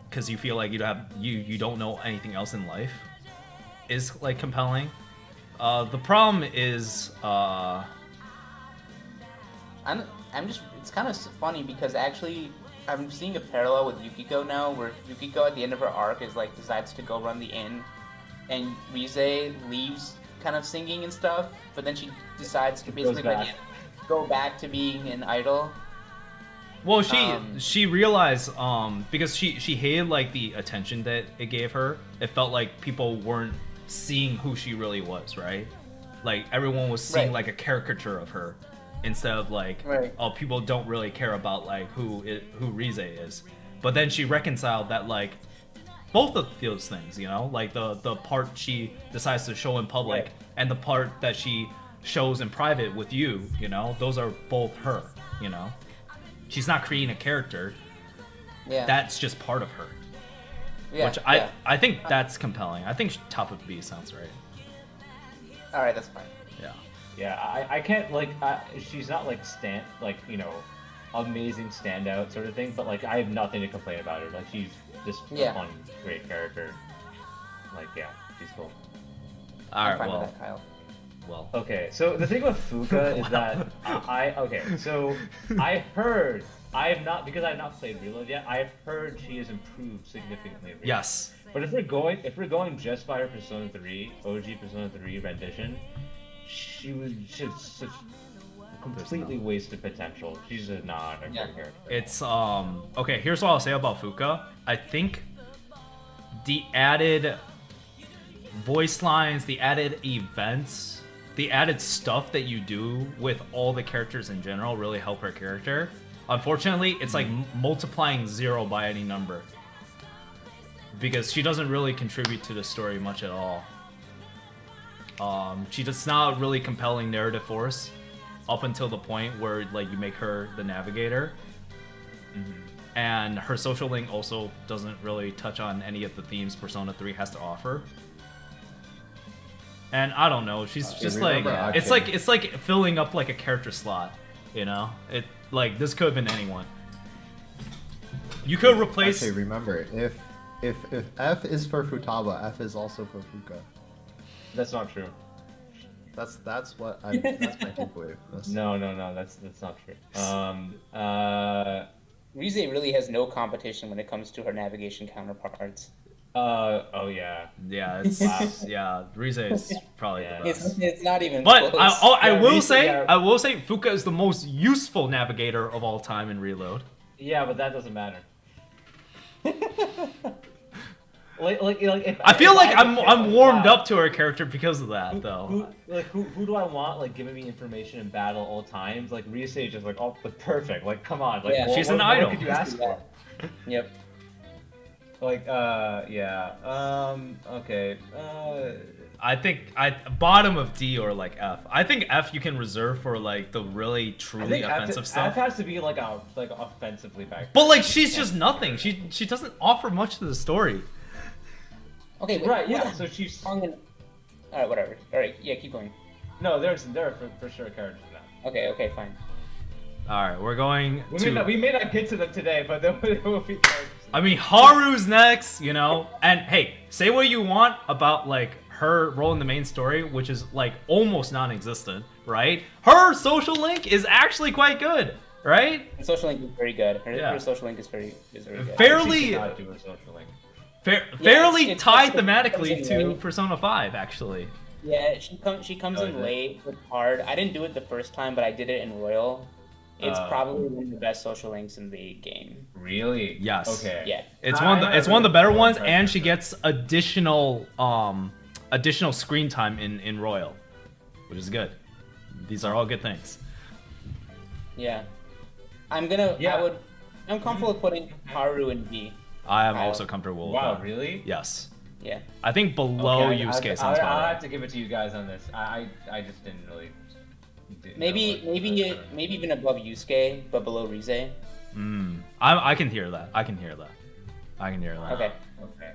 because you feel like you don't know anything else in life, is like compelling. The problem is I'm just, it's kind of funny because actually I'm seeing a parallel with Yukiko now, where Yukiko at the end of her arc is like decides to go run the inn, and Rize leaves kind of singing and stuff, but then she decides to basically back. go back to being an idol. Well, she realized because she hated like the attention that it gave her. It felt like people weren't seeing who she really was, right? Like everyone was seeing Right. like a caricature of her instead of like, Right. oh, people don't really care about like who Rize is. But then she reconciled that like both of those things, you know, like the part she decides to show in public Right. and the part that she shows in private with you, you know, those are both her, you know. She's not creating a character. Yeah. That's just part of her. yeah, Which yeah. I think that's compelling. I think top of B sounds right. All right, that's fine. Yeah. Yeah, I can't like she's not like amazing standout sort of thing, but like I have nothing to complain about her. Like she's just Yeah. a fun, great character. Like yeah, she's cool. All I'm right. fine Well. with that, Kyle. Well. Okay, so the thing with Fuka is that I heard I have not because I have not played Reload yet. I have heard she has improved significantly. in Reload. Yes. But if we're going just by her Persona 3 OG Persona 3 rendition, she was just such completely wasted potential. She's just not a Yeah. good character. It's okay, here's what I'll say about Fuka. I think the added voice lines, the added events, the added stuff that you do with all the characters in general really help her character. Unfortunately, it's like multiplying 0 by any number. Because she doesn't really contribute to the story much at all. She's just not really compelling narrative force up until the point where like you make her the navigator. And her social link also doesn't really touch on any of the themes Persona 3 has to offer. And I don't know, she's just like remember it's like filling up like a character slot, you know? It like this could have been anyone. You could replace Actually, remember, if F is for Futaba, F is also for Fuka. That's not true. That's that's my takeaway. No, that's not true. Rize really has no competition when it comes to her navigation counterparts. Oh yeah. yeah, it's yeah, Rize is probably Yeah. the best. It's not even But close. I Yeah, will Rize, say yeah. I will say Fuka is the most useful navigator of all time in Reload. Yeah, but that doesn't matter. like if I feel if like had to I'm pick, I'm warmed wow, up to her character because of that though. Who do I want like giving me information in battle all times? Like Rize is just like oh like, perfect. Like come on, like Yeah. what, She's what an more idol. could you ask for? Yep. Like yeah. Okay. I think bottom of D or like F. I think F you can reserve for like the really I truly think offensive F stuff. has to be like offensively back. But like she's just nothing. She doesn't offer much to the story. Okay. But Right, who yeah. the So she's song in- All right, whatever. All right, yeah, keep going. no, there are for sure characters now. Okay, fine. All right, we're going to. We may not get to them today, but there will be characters. I mean, Haru's next, you know. And hey, say what you want about like her role in the main story, which is like almost non-existent, right? Her social link is actually quite good, right? Her social link is very good. Yeah. Her social link is very good. Fairly- She should not do a social link. Fairly it's tied also- thematically comes to in late. Persona 5, actually. Yeah, she comes Oh, in yeah. late with hard. I didn't do it the first time, but I did it in Royal. It's probably one of the best social links in the game. Really? Yes. Okay. Yeah. It's I- one of I the, it's one of the really better don't ones, like and that. she gets additional screen time in Royal, which is good. These are all good things. Yeah. I'm comfortable with putting Haru in B. I am Kyle. also comfortable with Wow, that. really? Yes. Yeah. I think below Okay, Yusuke sounds I'll about have right. to give it to you guys on this. I just didn't really. Maybe even above Yusuke, but below Rize. I can hear that. I can hear that. Okay. Okay.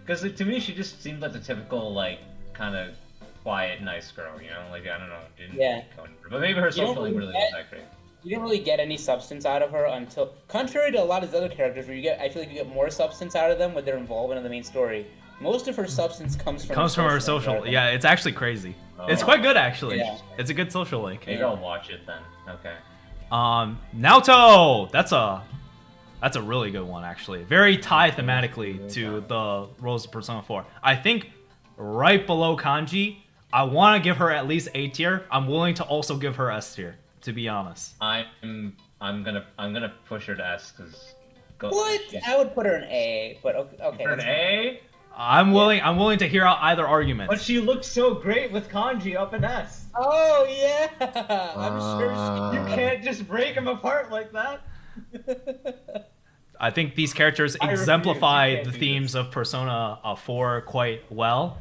Because to me, she just seemed like the typical like kind of quiet, nice girl. You know, like I don't know, didn't Yeah. go anywhere. But maybe her You don't social link really really get- wasn't that great. You didn't really get any substance out of her until, contrary to a lot of the other characters, where I feel like you get more substance out of them with their involvement in the main story. Most of her substance comes from her social. link. Yeah, it's actually crazy. Oh. It's quite good actually. Yeah. It's a good social link. Maybe I'll watch it then. Okay. Naoto. That's a really good one actually. Very tied thematically to the roles of Persona 4. I think right below Kanji. I want to give her at least A tier. I'm willing to also give her S tier, to be honest. I'm gonna push her to S because. What? I would put her in A, but okay. For an that's A? I'm willing to hear out either argument. But she looks so great with Kanji up in S. fine. Oh yeah, I'm sure You can't just break them apart like that. I think these characters I refuse. You exemplify can't the do themes of Persona 4 quite well.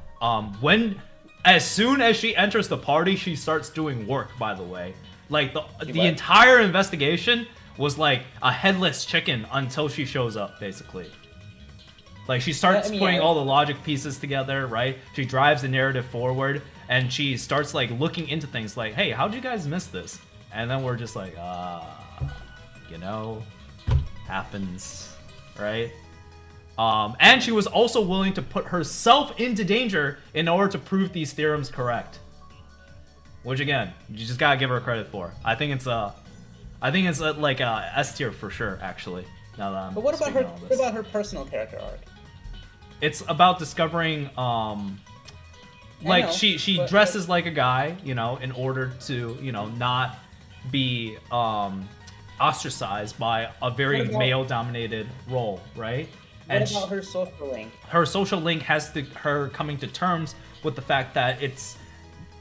As soon as she enters the party, she starts doing work, by the way. Like, the what? entire investigation was like a headless chicken until she shows up, basically. Like, she starts putting all the logic pieces together, right? She drives the narrative forward, and she starts, like, looking into things like, hey, how'd you guys miss this? And then we're just like, you know, happens, right? And she was also willing to put herself into danger in order to prove these theorems correct. Which again, you just gotta give her credit for. I think it's like a S tier for sure, actually. Now that I'm But what about speaking her? all What this. about her personal character arc? It's about discovering, like know, she but- dresses like a guy, you know, in order to, you know, not be ostracized by a very What about- male-dominated role, right? What And about her social link? her social link has her coming to terms with the fact that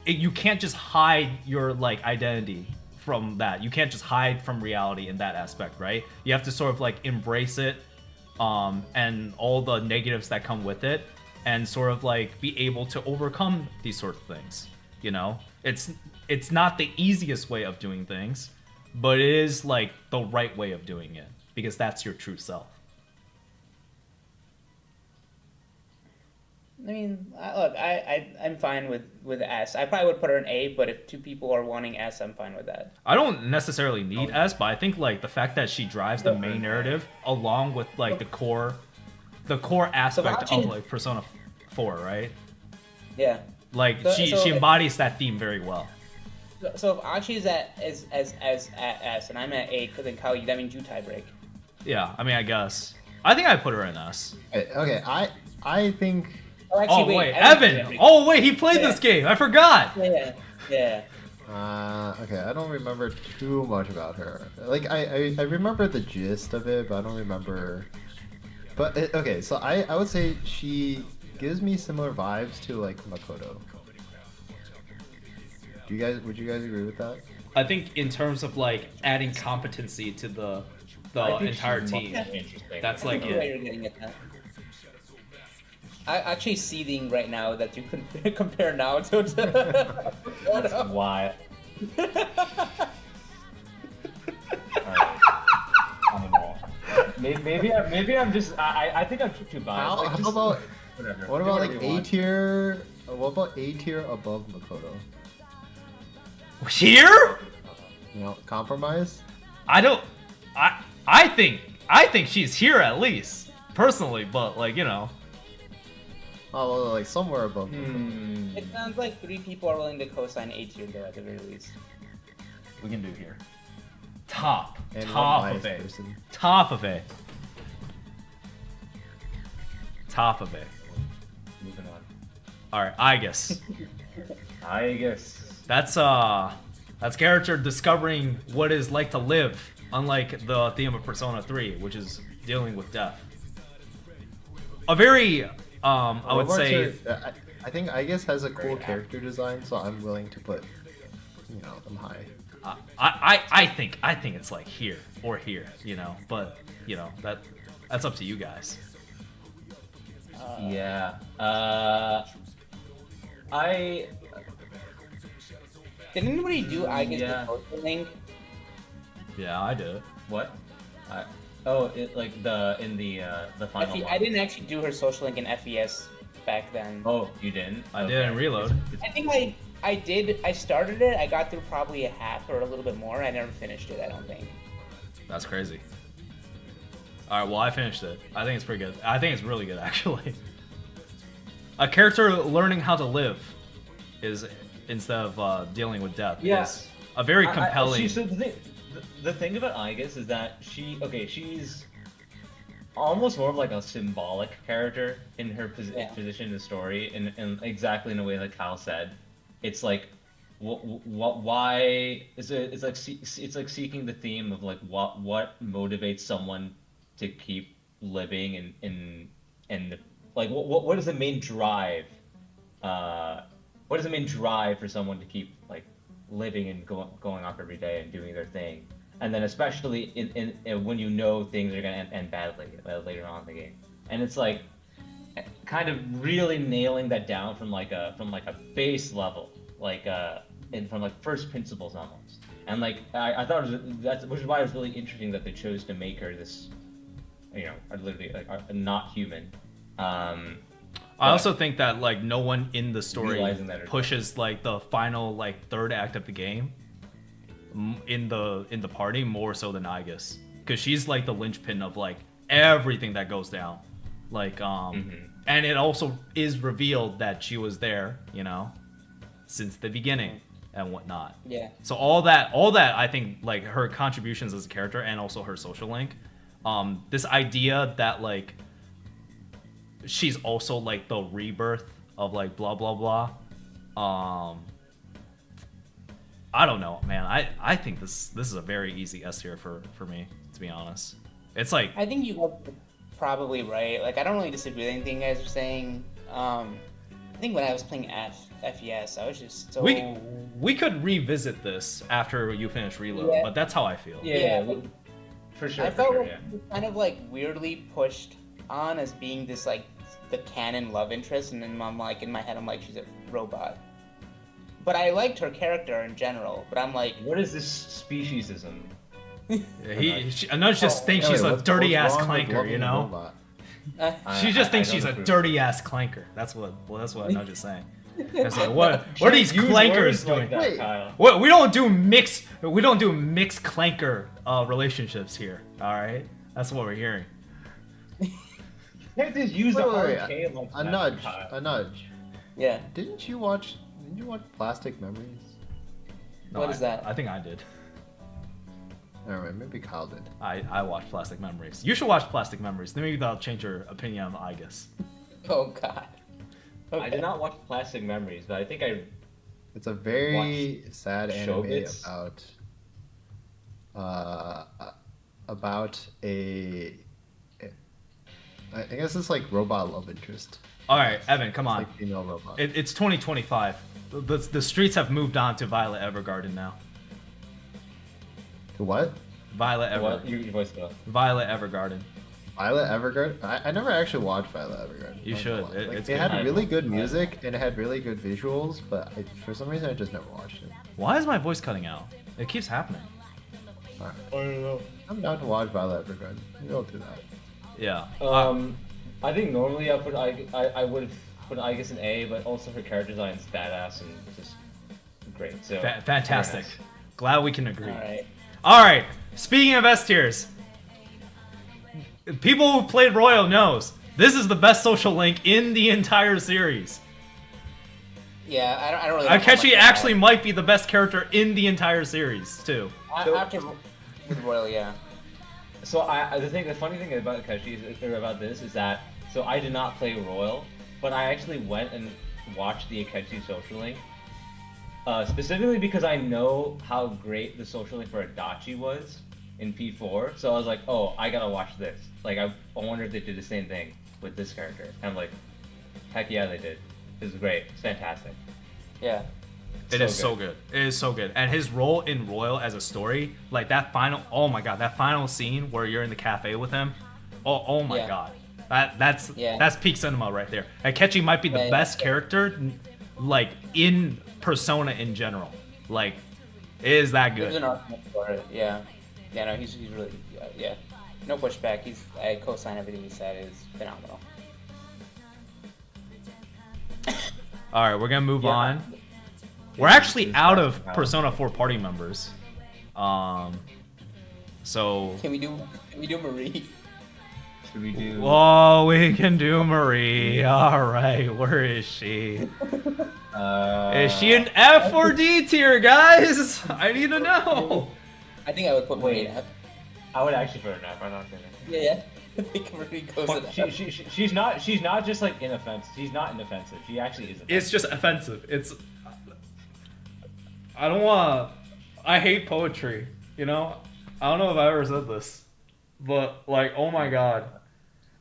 you can't just hide your like identity from that. You can't just hide from reality in that aspect, right? You have to sort of like embrace it, and all the negatives that come with it, and sort of like be able to overcome these sort of things. You know, it's not the easiest way of doing things, but it is like the right way of doing it because that's your true self. I mean, look, I'm fine with S. I probably would put her in A, but if two people are wanting S, I'm fine with that. I don't necessarily need S, but I think like the fact that she drives the main narrative along with like the core aspect of like Persona 4, right? Yeah. Like So- she so- embodies that theme very well. So if Achi's at S and I'm at A, then Kyle, that means you tie break. Yeah, I mean, I guess. I think I put her in S. Okay, I think Oh, actually, Oh wait, I Evan! think- Oh wait, he played Yeah. this game. I forgot. Yeah. okay, I don't remember too much about her. Like I remember the gist of it, but I don't remember. But okay, so I would say she gives me similar vibes to like Makoto. Would you guys agree with that? I think in terms of like adding competency to the I think entire she's team, much more interesting. that's I like think you're it. getting at that. I actually seething right now that you can compare Naruto to. That's why. Maybe I'm just I think I'm too biased. How about whatever. what Do about whatever like you A want. tier? What about A tier above Makoto? Here? You know, compromise. I think she's here at least personally, but like you know. Oh, well, like somewhere above. Hmm. It sounds like 3 people are willing to co-sign A tier there at the very least. We can do here. Top And one of biased it. person. Top of it. Top of it. Moving on. All right, I guess. I guess. That's character discovering what it's like to live, unlike the theme of Persona 3, which is dealing with death. A very I would say I think I guess has a cool character design, so I'm willing to put, them high. I think it's like here or here, you know, but you know that's up to you guys. Yeah. I. Did anybody do I guess Yeah. the social link? Yeah, I did. What? In the final Actually, one. I didn't actually do her social link in FES back then. Oh, you didn't? I didn't reload. I think I did. I started it. I got through probably a half or a little bit more. I never finished it. I don't think. That's crazy. All right, well I finished it. I think it's pretty good. I think it's really good actually. A character learning how to live is instead of dealing with death. Yeah. Is a very compelling. the thing about Aigis is that she's almost more of like a symbolic character in her position in the story, and exactly in a way like Kyle said, it's like why it's like seeking the theme of like what motivates someone to keep living and like what is the main drive what is the main drive for someone to keep like living and going off every day and doing their thing, and then especially in when you know things are gonna end badly later on in the game, and it's like kind of really nailing that down from like a base level, like and from like first principles almost, and like I thought which is why it was really interesting that they chose to make her this, you know, literally like a not human. I also think that like no one in the story that pushes like the final like third act of the game in the party more so than Aigis, because she's like the linchpin of like everything that goes down, like and it also is revealed that she was there, you know, since the beginning and whatnot. Yeah. So all that I think like her contributions as a character and also her social link, this idea that like she's also like the rebirth of like blah blah blah. I don't know, man. I think this is a very easy S tier for me, to be honest. It's like I think you guys are probably right. Like, I don't really disagree with anything you guys are saying. I think when I was playing FES, I was just so... We could revisit this after you finish Reload, Yeah. but that's how I feel. Yeah, for sure. I felt like yeah. it was kind of like weirdly pushed on as being this like the canon love interest, and then I'm like in my head I'm like she's a robot. But I liked her character in general. But I'm like, What is this speciesism? Another just thinks she's a dirty ass clanker, you know. She just thinks she's a dirty ass clanker. That's what I'm just saying. It's like, what are these Use clankers words doing? like that, Wait. Kyle. What we don't do mixed clanker relationships here. All right, that's what we're hearing. You can't just use the Wait, hard wait, K like A that, nudge. Kyle. A nudge. yeah. Didn't you watch Plastic Memories? What is that? I think I did. Alright, maybe Kyle did. I watched Plastic Memories. You should watch Plastic Memories. Then maybe that'll change your opinion on Aigis. Oh God. I did not watch Plastic Memories, but I think I It's a very sad anime Showbiz? about a I guess it's like robot love interest. All right, Evan, come It's on. like female robot. It's 2025. The streets have moved on to Violet Evergarden now. To what? Violet what Evergarden. your voice go. Violet Evergarden. Violet Evergarden? I never actually watched Violet Evergarden. You not should. gonna lie. Like, It's it good. had really good music and it had really good visuals, but for some reason I just never watched it. Why is my voice cutting out? It keeps happening. Alright. I don't know. I'm down to watch Violet Evergarden. We'll do that. Yeah. I think normally I would have put Aigis in A, but also her character design is badass and just great. So Fantastic. very nice. Glad we can agree. All right. All right. Speaking of S tiers, people who played Royal knows this is the best social link in the entire series. Yeah, I don't really. know how much Akechi to actually add. might be the best character in the entire series too. After with Royal, yeah. So the funny thing about Akechi or about this is that I did not play Royal, but I actually went and watched the Akechi social link. Specifically because I know how great the social link for Adachi was in P4, so I was like, oh, I gotta watch this. Like, I wonder if they did the same thing with this character. And I'm like, heck yeah, they did. It was great. It's fantastic. Yeah. It is so good. It is so good. And his role in Royal as a story, like that final, oh my god, that final scene where you're in the cafe with him, oh my Yeah. god. That's peak cinema right there. Akechi might be the Yeah, yeah. best character, like, in Persona in general. Like, it is that There's good. an argument for it. Yeah. Yeah. No, he's really yeah. No pushback. I co-sign everything he said. Is phenomenal. Alright, we're gonna move Yeah. on. We're actually out of Persona 4 party members. So Can we do Marie? Should we do? oh, we can do Marie. All right, where is she? Is she an F or D tier, guys? I need to know. I think I would put Wait. Marie F. I would actually put her in F. I'm not kidding. Yeah. I think Marie goes But in F. she's not just like inoffensive. She's not inoffensive. She actually is. Offensive. It's just offensive. It's. I don't want. I hate poetry. You know, I don't know if I ever said this, but like, oh my god,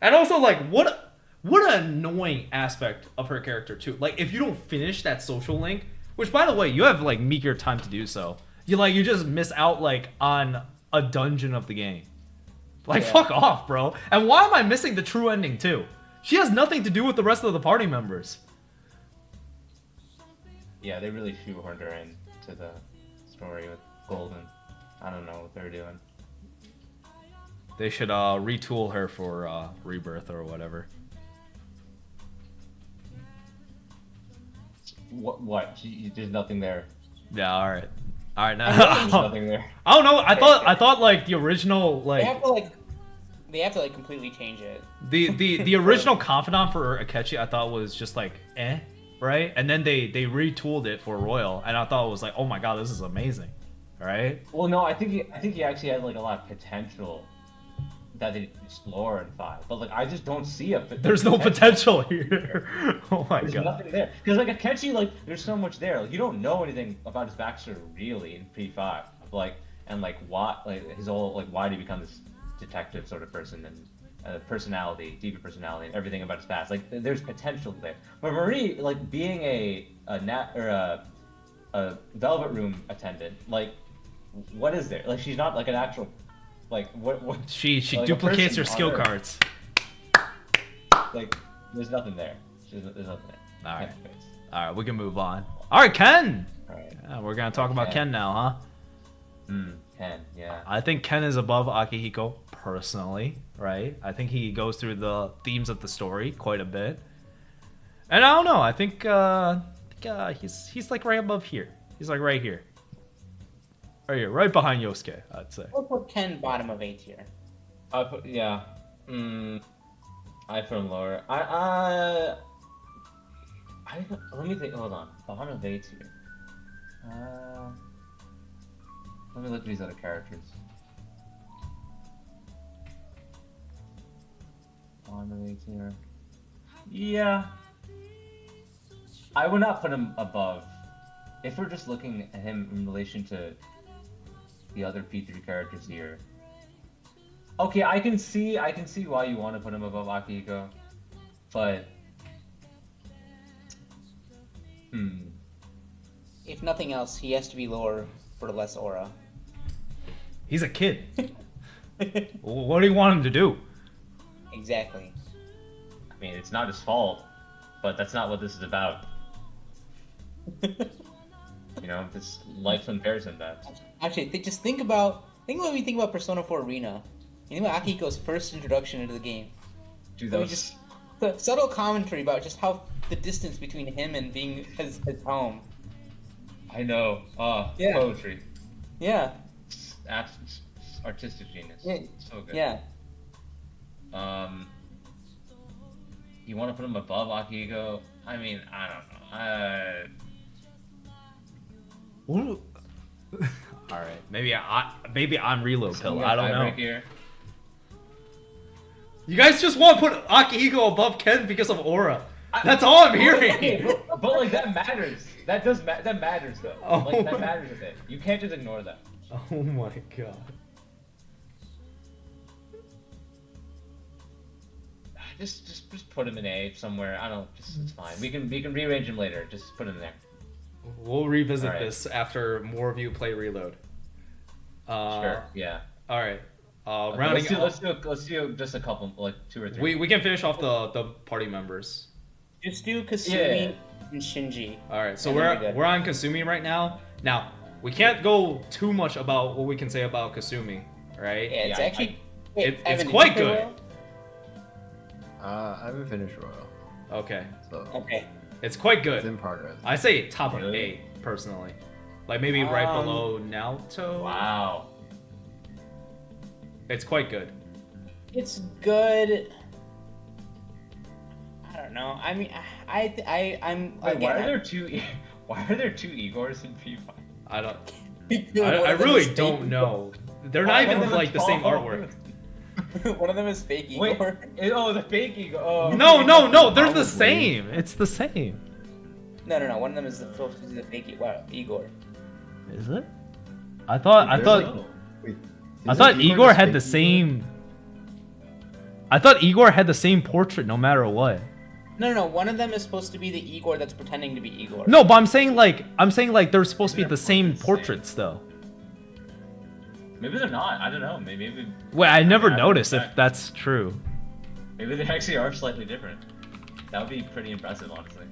and also like, what an annoying aspect of her character too. Like, if you don't finish that social link, which by the way, you have like meager time to do so. You just miss out like on a dungeon of the game. Like, Yeah. fuck off, bro. And why am I missing the true ending too? She has nothing to do with the rest of the party members. Yeah, they really shoehorned her in to the story with Golden. I don't know what they're doing. They should retool her for Rebirth or whatever. What? There's nothing there. Yeah, all right. There's Now. nothing there. I don't know. I thought like the original They have like to completely change it. the original confidant for Akechi I thought was just like right? And then they retooled it for Royal, and I thought it was like, oh my god, this is amazing, right? Well, no, I think he actually had like a lot of potential that they explore in 5, but like I just don't see a. There's no potential here. Oh my There's god. nothing there because like Akechi, like there's so much there. Like you don't know anything about his backstory really in P5, like and like what like his whole like why did he become this detective sort of person and. Personality, deeper personality, and everything about his past. Like, there's potential there. But Marie, like, being a Velvet Room attendant, like, what is there? Like, she's not like an actual, like, what? She like, duplicates her person skill on Earth. cards. Like, there's nothing there. There's nothing there. All right. Can't face. All right, we can move on. All right, Ken. All right. Yeah, we're gonna talk about Ken. Ken now, huh? Ken, yeah. I think Ken is above Akihiko personally, right? I think he goes through the themes of the story quite a bit, and I don't know. I think he's like right above here. He's like right here, right behind Yosuke. I'd say. We'll put Ken bottom of A tier. I put yeah. I put him lower. Let me think. Hold on. Bottom of A tier. Let me look at these other characters. Bottom of A tier. Yeah. I would not put him above. If we're just looking at him in relation to the other P3 characters here. Okay, I can see why you want to put him above Akihiko, but If nothing else, he has to be lower for less aura. He's a kid. What do you want him to do? Exactly. I mean, it's not his fault, but that's not what this is about. You know, this life unfair him that. Actually, just think about when we think about Persona 4 Arena. You think about Akihiko's first introduction into the game. Dude, So that we was the subtle commentary about just how the distance between him and being his home. I know. Yeah. Poetry. Yeah. Artistic genius. Yeah. So good. Yeah. You want to put him above Akihiko? I mean, I don't know. All right, maybe I'm reload So pill. we I got don't five know. Right here. You guys just want to put Akihiko above Ken because of aura. That's all I'm hearing. Okay, but like that matters. That matters though. Oh. Like that matters a bit. You can't just ignore that. Oh my god. Just put him in A somewhere. I don't. It's fine. We can rearrange him later. Just put him there. We'll revisit All right. this after more of you play reload. Sure. Yeah. All right. Okay, Rounding let's up. do just a couple, like 2 or 3. We can finish off the party members. Just do Kasumi Yeah. and Shinji. All right. So And then we're we're good. we're on Kasumi right now. Now we can't go too much about what we can say about Kasumi, right? Yeah, it's Yeah, actually. Wait, it's Evan, did quite you play good. Royal? I haven't finished Royal, Okay. so Okay. It's quite it's good. in progress. I say top of Really? A personally, like maybe right below Naoto. Wow. It's quite good. It's good. I don't know. I mean, I'm Wait, again, why are there two? Why are there 2 Igors in P5? I don't. I really don't know. They're not One of even them like is the same Paul. artwork. One of them is fake Wait, Igor. oh, the fake Igor. Oh, No, they're the Probably. same. It's the same. No. One of them is the fake Igor. Is it? I thought Wait, I isn't thought Igor the had fake the same. I thought Igor had the same portrait no matter what. No. One of them is supposed to be the Igor that's pretending to be Igor. No, but I'm saying like they're supposed to be Isn't the their same portraits portraits though. Maybe they're not. I don't know. Maybe Wait, I never I haven't noticed if checked. that's true. Maybe they actually are slightly different. That would be pretty impressive, honestly.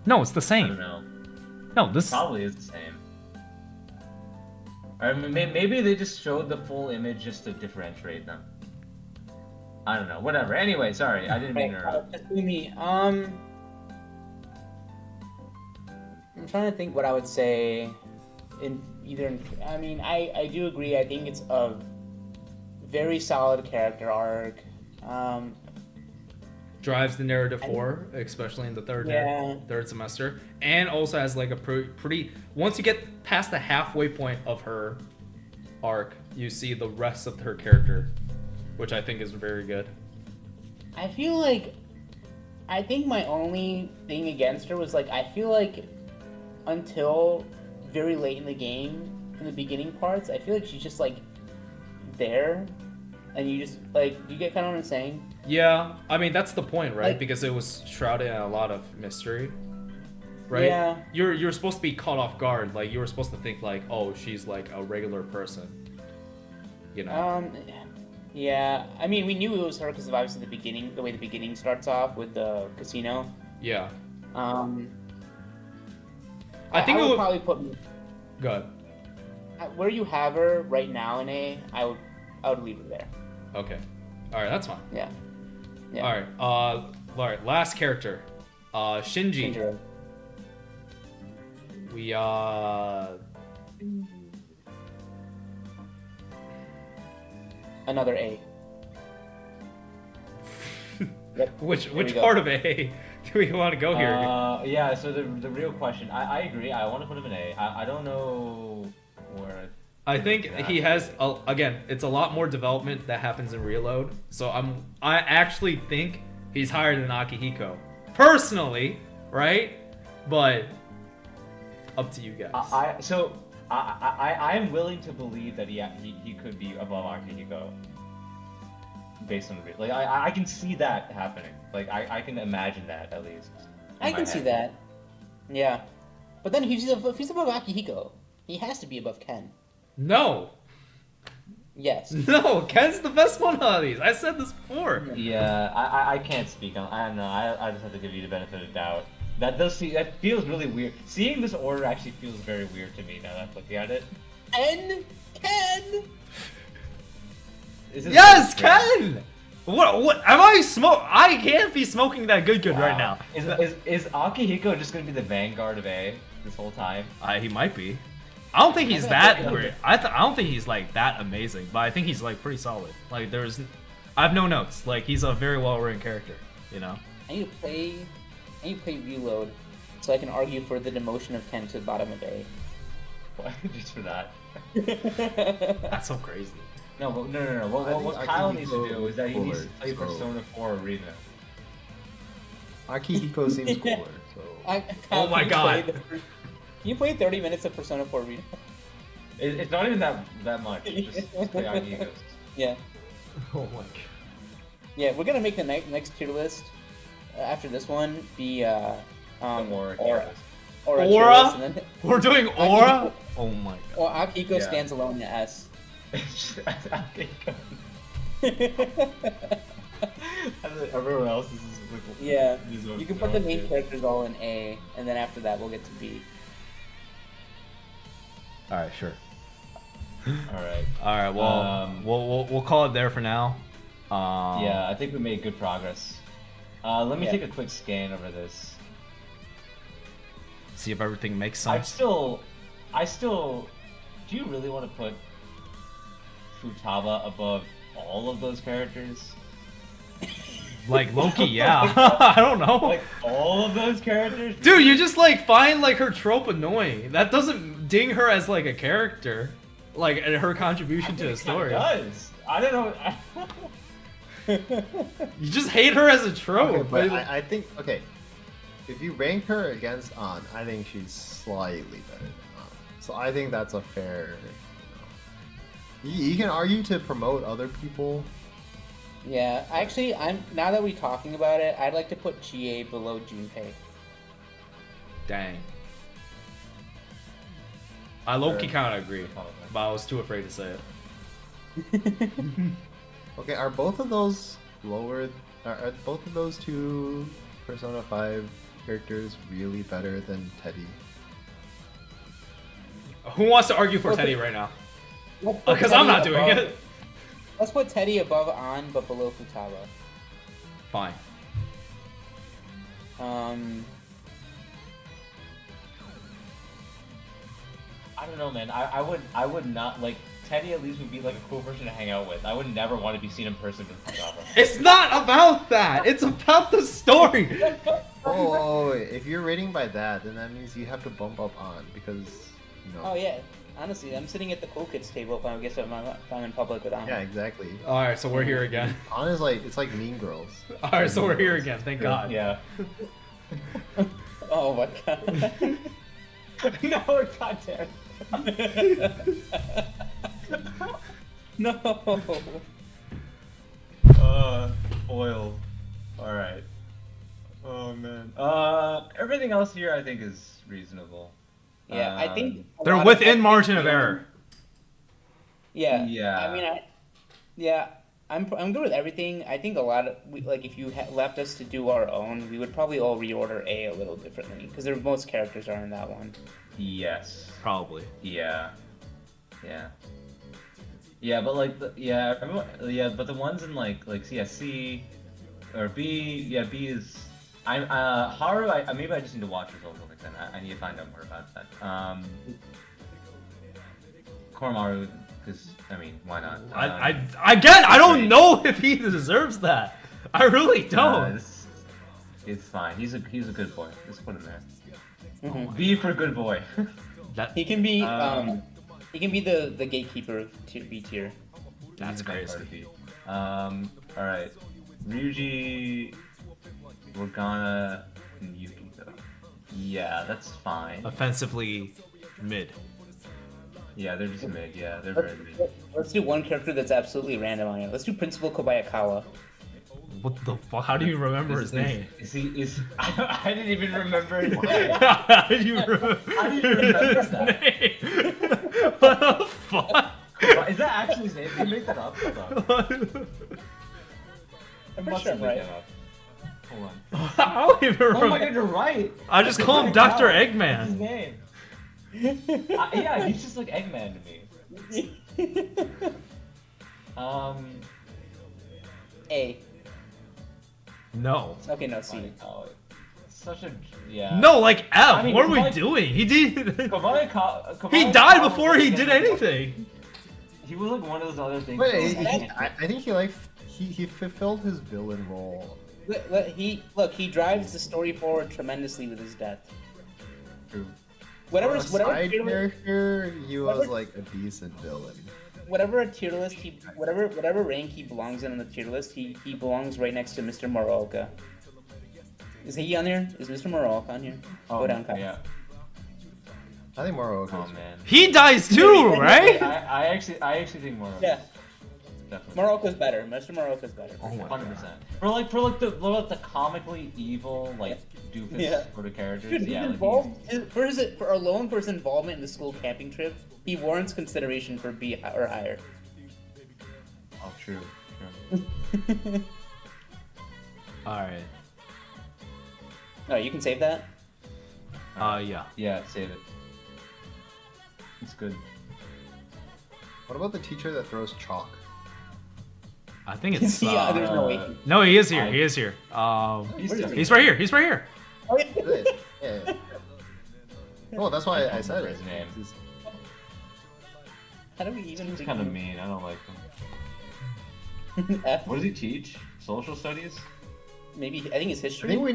No, it's the I don't same. know. No, this. Probably is the same. Or maybe they just showed the full image just to differentiate them. I don't know. Whatever. Anyway, sorry, I didn't mean to interrupt. Just do me. I'm trying to think what I would say. I mean, I do agree. I think it's a very solid character arc. Drives the narrative forward, especially in the third semester, and also has like a pretty. Once you get past the halfway point of her arc, you see the rest of her character, which I think is very good. I feel like, I think my only thing against her was like, I feel like until very late in the game, in the beginning parts, I feel like she's just like there, and you just like, do you get kind of what I'm saying? Yeah, I mean that's the point, right? Like- Because it was shrouded in a lot of mystery, right? Yeah. You're supposed to be caught off guard. Like you were supposed to think like, oh, she's like a regular person, you know? Yeah. I mean, we knew it was her because of obviously the way the beginning starts off with the casino. Yeah. I think would it would probably put Good. where you have her right now in A. I would leave her there. Okay. All right, that's fine. Yeah. All right. All right. Last character, Shinji. Shinjiro. We Another A. Yep. which we go. part of A do we want to go here? Yeah. So the real question, I agree. I want to put him in A. I don't know where. I think he has again. It's a lot more development that happens in Reload. So I actually think he's higher than Akihiko, personally, right? But up to you guys. I am willing to believe that he could be above Akihiko. Based on the like I can see that happening. Like I can imagine that at least. I can see that. Yeah. But then if he's above Akihiko, he has to be above Ken. No, Yes. no, Ken's the best one out of these. I said this before. Yeah, I can't speak on. I don't know. I just have to give you the benefit of the doubt. That feels really weird. Seeing this order actually feels very weird to me now that I'm looking at it. Ken! Is this Yes, really strange? Ken. What? Am I smoke? I can't be smoking that good right now. Is Akihiko just gonna be the vanguard of A this whole time? He might be. I don't think he's that great. I don't think he's like that amazing, but I think he's like pretty solid. Like I have no notes. Like he's a very well written character, you know. I need to play Reload so I can argue for the demotion of Ken to the bottom of A. Why just for that? That's so crazy. No. What think Kyle needs to Akihiko do is that he needs to cooler, play so- Persona 4 Arena. Akihiko seems cooler, so. Oh my God. Can you play 30 minutes of Persona 4 Arena? It's not even that much. Just play Akihiko. Yeah. Oh my god. Yeah, we're gonna make the next tier list after this one be Aura. Aura Aura? tier list, and then We're doing Aura. Oh my god. or Akihiko Yeah. stands alone in the S. Akihiko. Everyone else is like. Yeah, is you can put the main okay. characters all in A, and then after that we'll get to B. All right, sure. All right. All right. Well, we'll call it there for now. Yeah, I think we made good progress. Let me Yeah. take a quick scan over this. See if everything makes I sense. still. Do you really want to put Futaba above all of those characters? Like Loki, yeah. I don't know. Like all of those characters. Dude, you just like find like her trope annoying. That doesn't ding her as like a character, like and her contribution to the story. It does. I don't know. You just hate her as a trope. Okay, but I think if you rank her against An, I think she's slightly better than An. So I think that's a fair. You can argue to promote other people. Yeah, actually, now that we're talking about it, I'd like to put Chie below Junpei. Dang. I low-key kind of agree, but I was too afraid to say it. Okay, are both of those lower? Are both of those two Persona 5 characters really better than Teddy? Who wants to argue for Teddy right now? Let's put Because I'm Teddy not doing above- it. Let's put Teddy above An, but below Futaba. Fine. I don't know, man. I would not like Teddy. At least would be like a cool person to hang out with. I would never want to be seen in person with Futaba. It's not about that. It's about the story. Oh, if you're rating by that, then that means you have to bump up An because Oh yeah, honestly, I'm sitting at the cool kids table if I'm in public with An. Yeah, exactly. All right, so we're here again. An is like it's like Mean Girls. All right, so we're here again. Thank God. Yeah. Oh my god. No, goddamn. No. Foiled. All right. Oh man. Everything else here I think is reasonable. Yeah, I think a They're lot of within that- margin of error. Yeah. Yeah. I mean, I'm good with everything. I think a lot of like if you left us to do our own, we would probably all reorder A a little differently because most characters are in that one. Yes. Probably. Yeah. Yeah. Yeah, but like but the ones in like C or B, yeah, B is Haru. Maybe I just need to watch her social then. I need to find out more about that. Koromaru, because I mean, why not? I don't know if he deserves that. I really don't. It's fine. He's a good boy. Let's put him there. Mhm. B for good boy. He can be the gatekeeper of B tier. That's crazy. All right, Ryuji, Morgana, and Yukito. Yeah, that's fine. Offensively mid. Yeah, they're just mid. Yeah, they're very mid. Let's do one character that's absolutely random on it. Let's do Principal Kobayakawa. What the fuck? How do you remember his name? I didn't even remember his name. How do you remember his that? name? What the fuck? Is that actually his name? Did you make that up? Hold on. I'm pretty sure I'm right. Hold on. I don't even remember. Oh my god, you're right. I just call him Dr. What's his Eggman. name? Yeah, he's just like Eggman to me. A. No. Okay, no, C. Oh, such a yeah. No, like F. I mean, what are we like- doing? He did. Kobayakawa He died before he did anything. He was like one of those other things. Wait, that I think he fulfilled his villain role. He drives the story forward tremendously with his death. True. Whatever For a side tier, character, he was whatever- like a decent villain. whatever a tier list whatever rank he belongs in on the tier list, he belongs right next to Mr. Muraoka. Is he on there? Is Mr. Muraoka on here? Go down, Kyle. Yeah. I think Moro. Oh man. He dies too, right? I actually think more. Yeah, Definitely. Muraoka's better. Mr. Muraoka's better. Oh my 100%. God. For the comically evil like doofus Yeah. sort of characters. Dude, he's Yeah. Like, involved for his involvement in the school camping trip. He warrants consideration for B or higher. oh, true. All right. Oh, you can save that. Yeah. Yeah, save it. It's good. What about the teacher that throws chalk? I think it's. Yeah, there's no way. No, he is here. He is here. He's right here. He's right here. Oh, yeah. Is it? Yeah. Oh, that's why I said it. His name. How do we even? He's kind of mean. I don't like him. F? What does he teach? Social studies? maybe I think it's I history. think we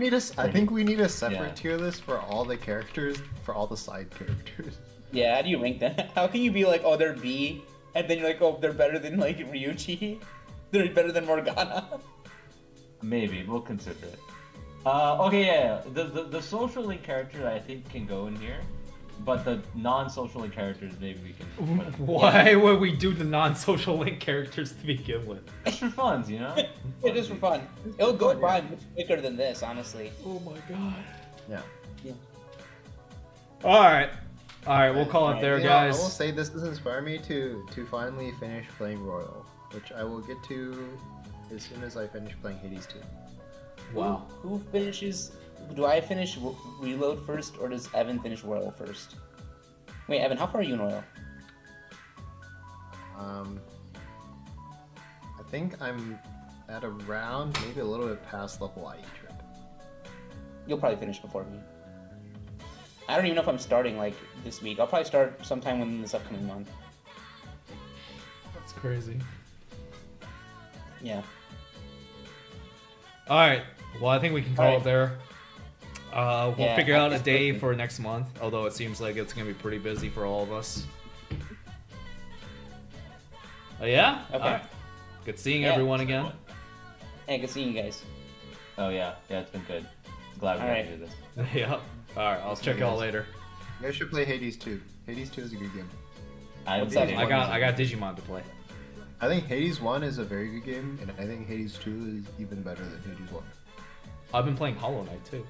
need a separate Yeah. tier list for all the characters, for all the side characters. Yeah, how do you rank them? How can you be like, oh, they're B, and then you're like, oh, they're better than like Ryuji? They're better than Morgana? Maybe we'll consider it. Okay, yeah. The social link character I think can go in here, but the non-social link characters maybe we can. Put it. Why would we do the non-social link characters to begin with? Just for funds, you know. It is for fun. It'll go by much quicker than this, honestly. Oh my god. Yeah. All right, we'll call it there, You know, I will guys. say this has inspired me to finally finish playing Royal, which I will get to as soon as I finish playing Hades 2. Wow. Who finishes? Do I finish Reload first, or does Evan finish Royal first? Wait, Evan, how far are you in Royal? I think I'm at around maybe a little bit past level IE trip. You'll probably finish before me. I don't even know if I'm starting like this week. I'll probably start sometime within this upcoming month. That's crazy. Yeah. All right. Well, I think we can call All right. it there. We'll Yeah, figure out a that's day perfect. for next month, although it seems like it's going to be pretty busy for all of us. Yeah? Okay. All right. Good seeing Yeah. everyone again. Hey, good seeing you guys. Oh yeah, it's been good. Glad we All got right. to do this. Yeah. All right. I'll check y'all later. You guys should play Hades 2. Hades 2 is a good game. I What's haven't that? played I it. got Digimon to play. I think Hades 1 is a very good game, and I think Hades 2 is even better than Hades 1. I've been playing Hollow Knight too.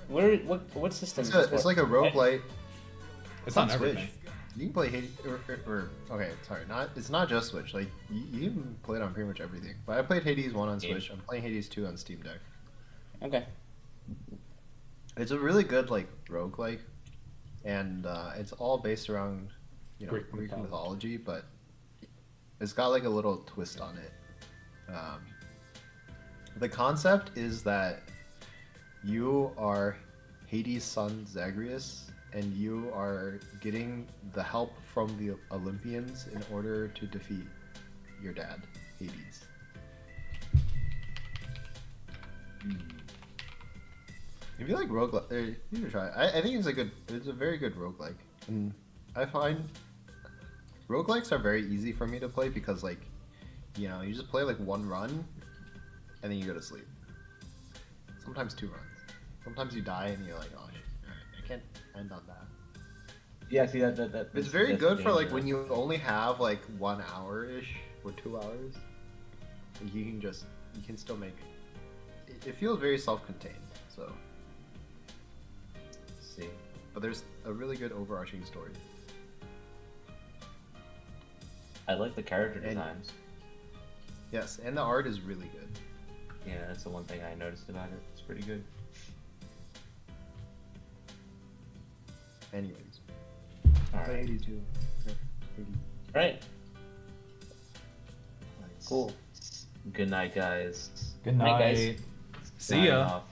What system? It's, is this it's for? like a roguelite. It's on on everything. Switch. You can play Hades, or okay, sorry, it's not just Switch. Like you can play it on pretty much everything. But I played Hades 1 on Switch. I'm playing Hades 2 on Steam Deck. Okay. It's a really good like roguelike, and it's all based around Greek Greek mythology. mythology, but it's got like a little twist on it. The concept is that you are Hades' son Zagreus, and you are getting the help from the Olympians in order to defeat your dad, Hades. If you like roguelike, you should try it. I think it's a very good roguelike. And I find roguelikes are very easy for me to play because like, you just play like one run and then you go to sleep. Sometimes 2 runs. Sometimes you die and you're like, oh shit, alright, I can't end on that. Yeah, see that. It's very that's good for like dangerous. when you only have like 1 hour-ish or 2 hours. Like, you can still make it feels very self-contained, so. See. But there's a really good overarching story. I like the character And- designs. Yes, and the art is really good. Yeah, that's the one thing I noticed about it. It's pretty good. Anyways. Alright. 82. All right. Cool. Good night, guys. Good Night, guys. See ya. Signing off.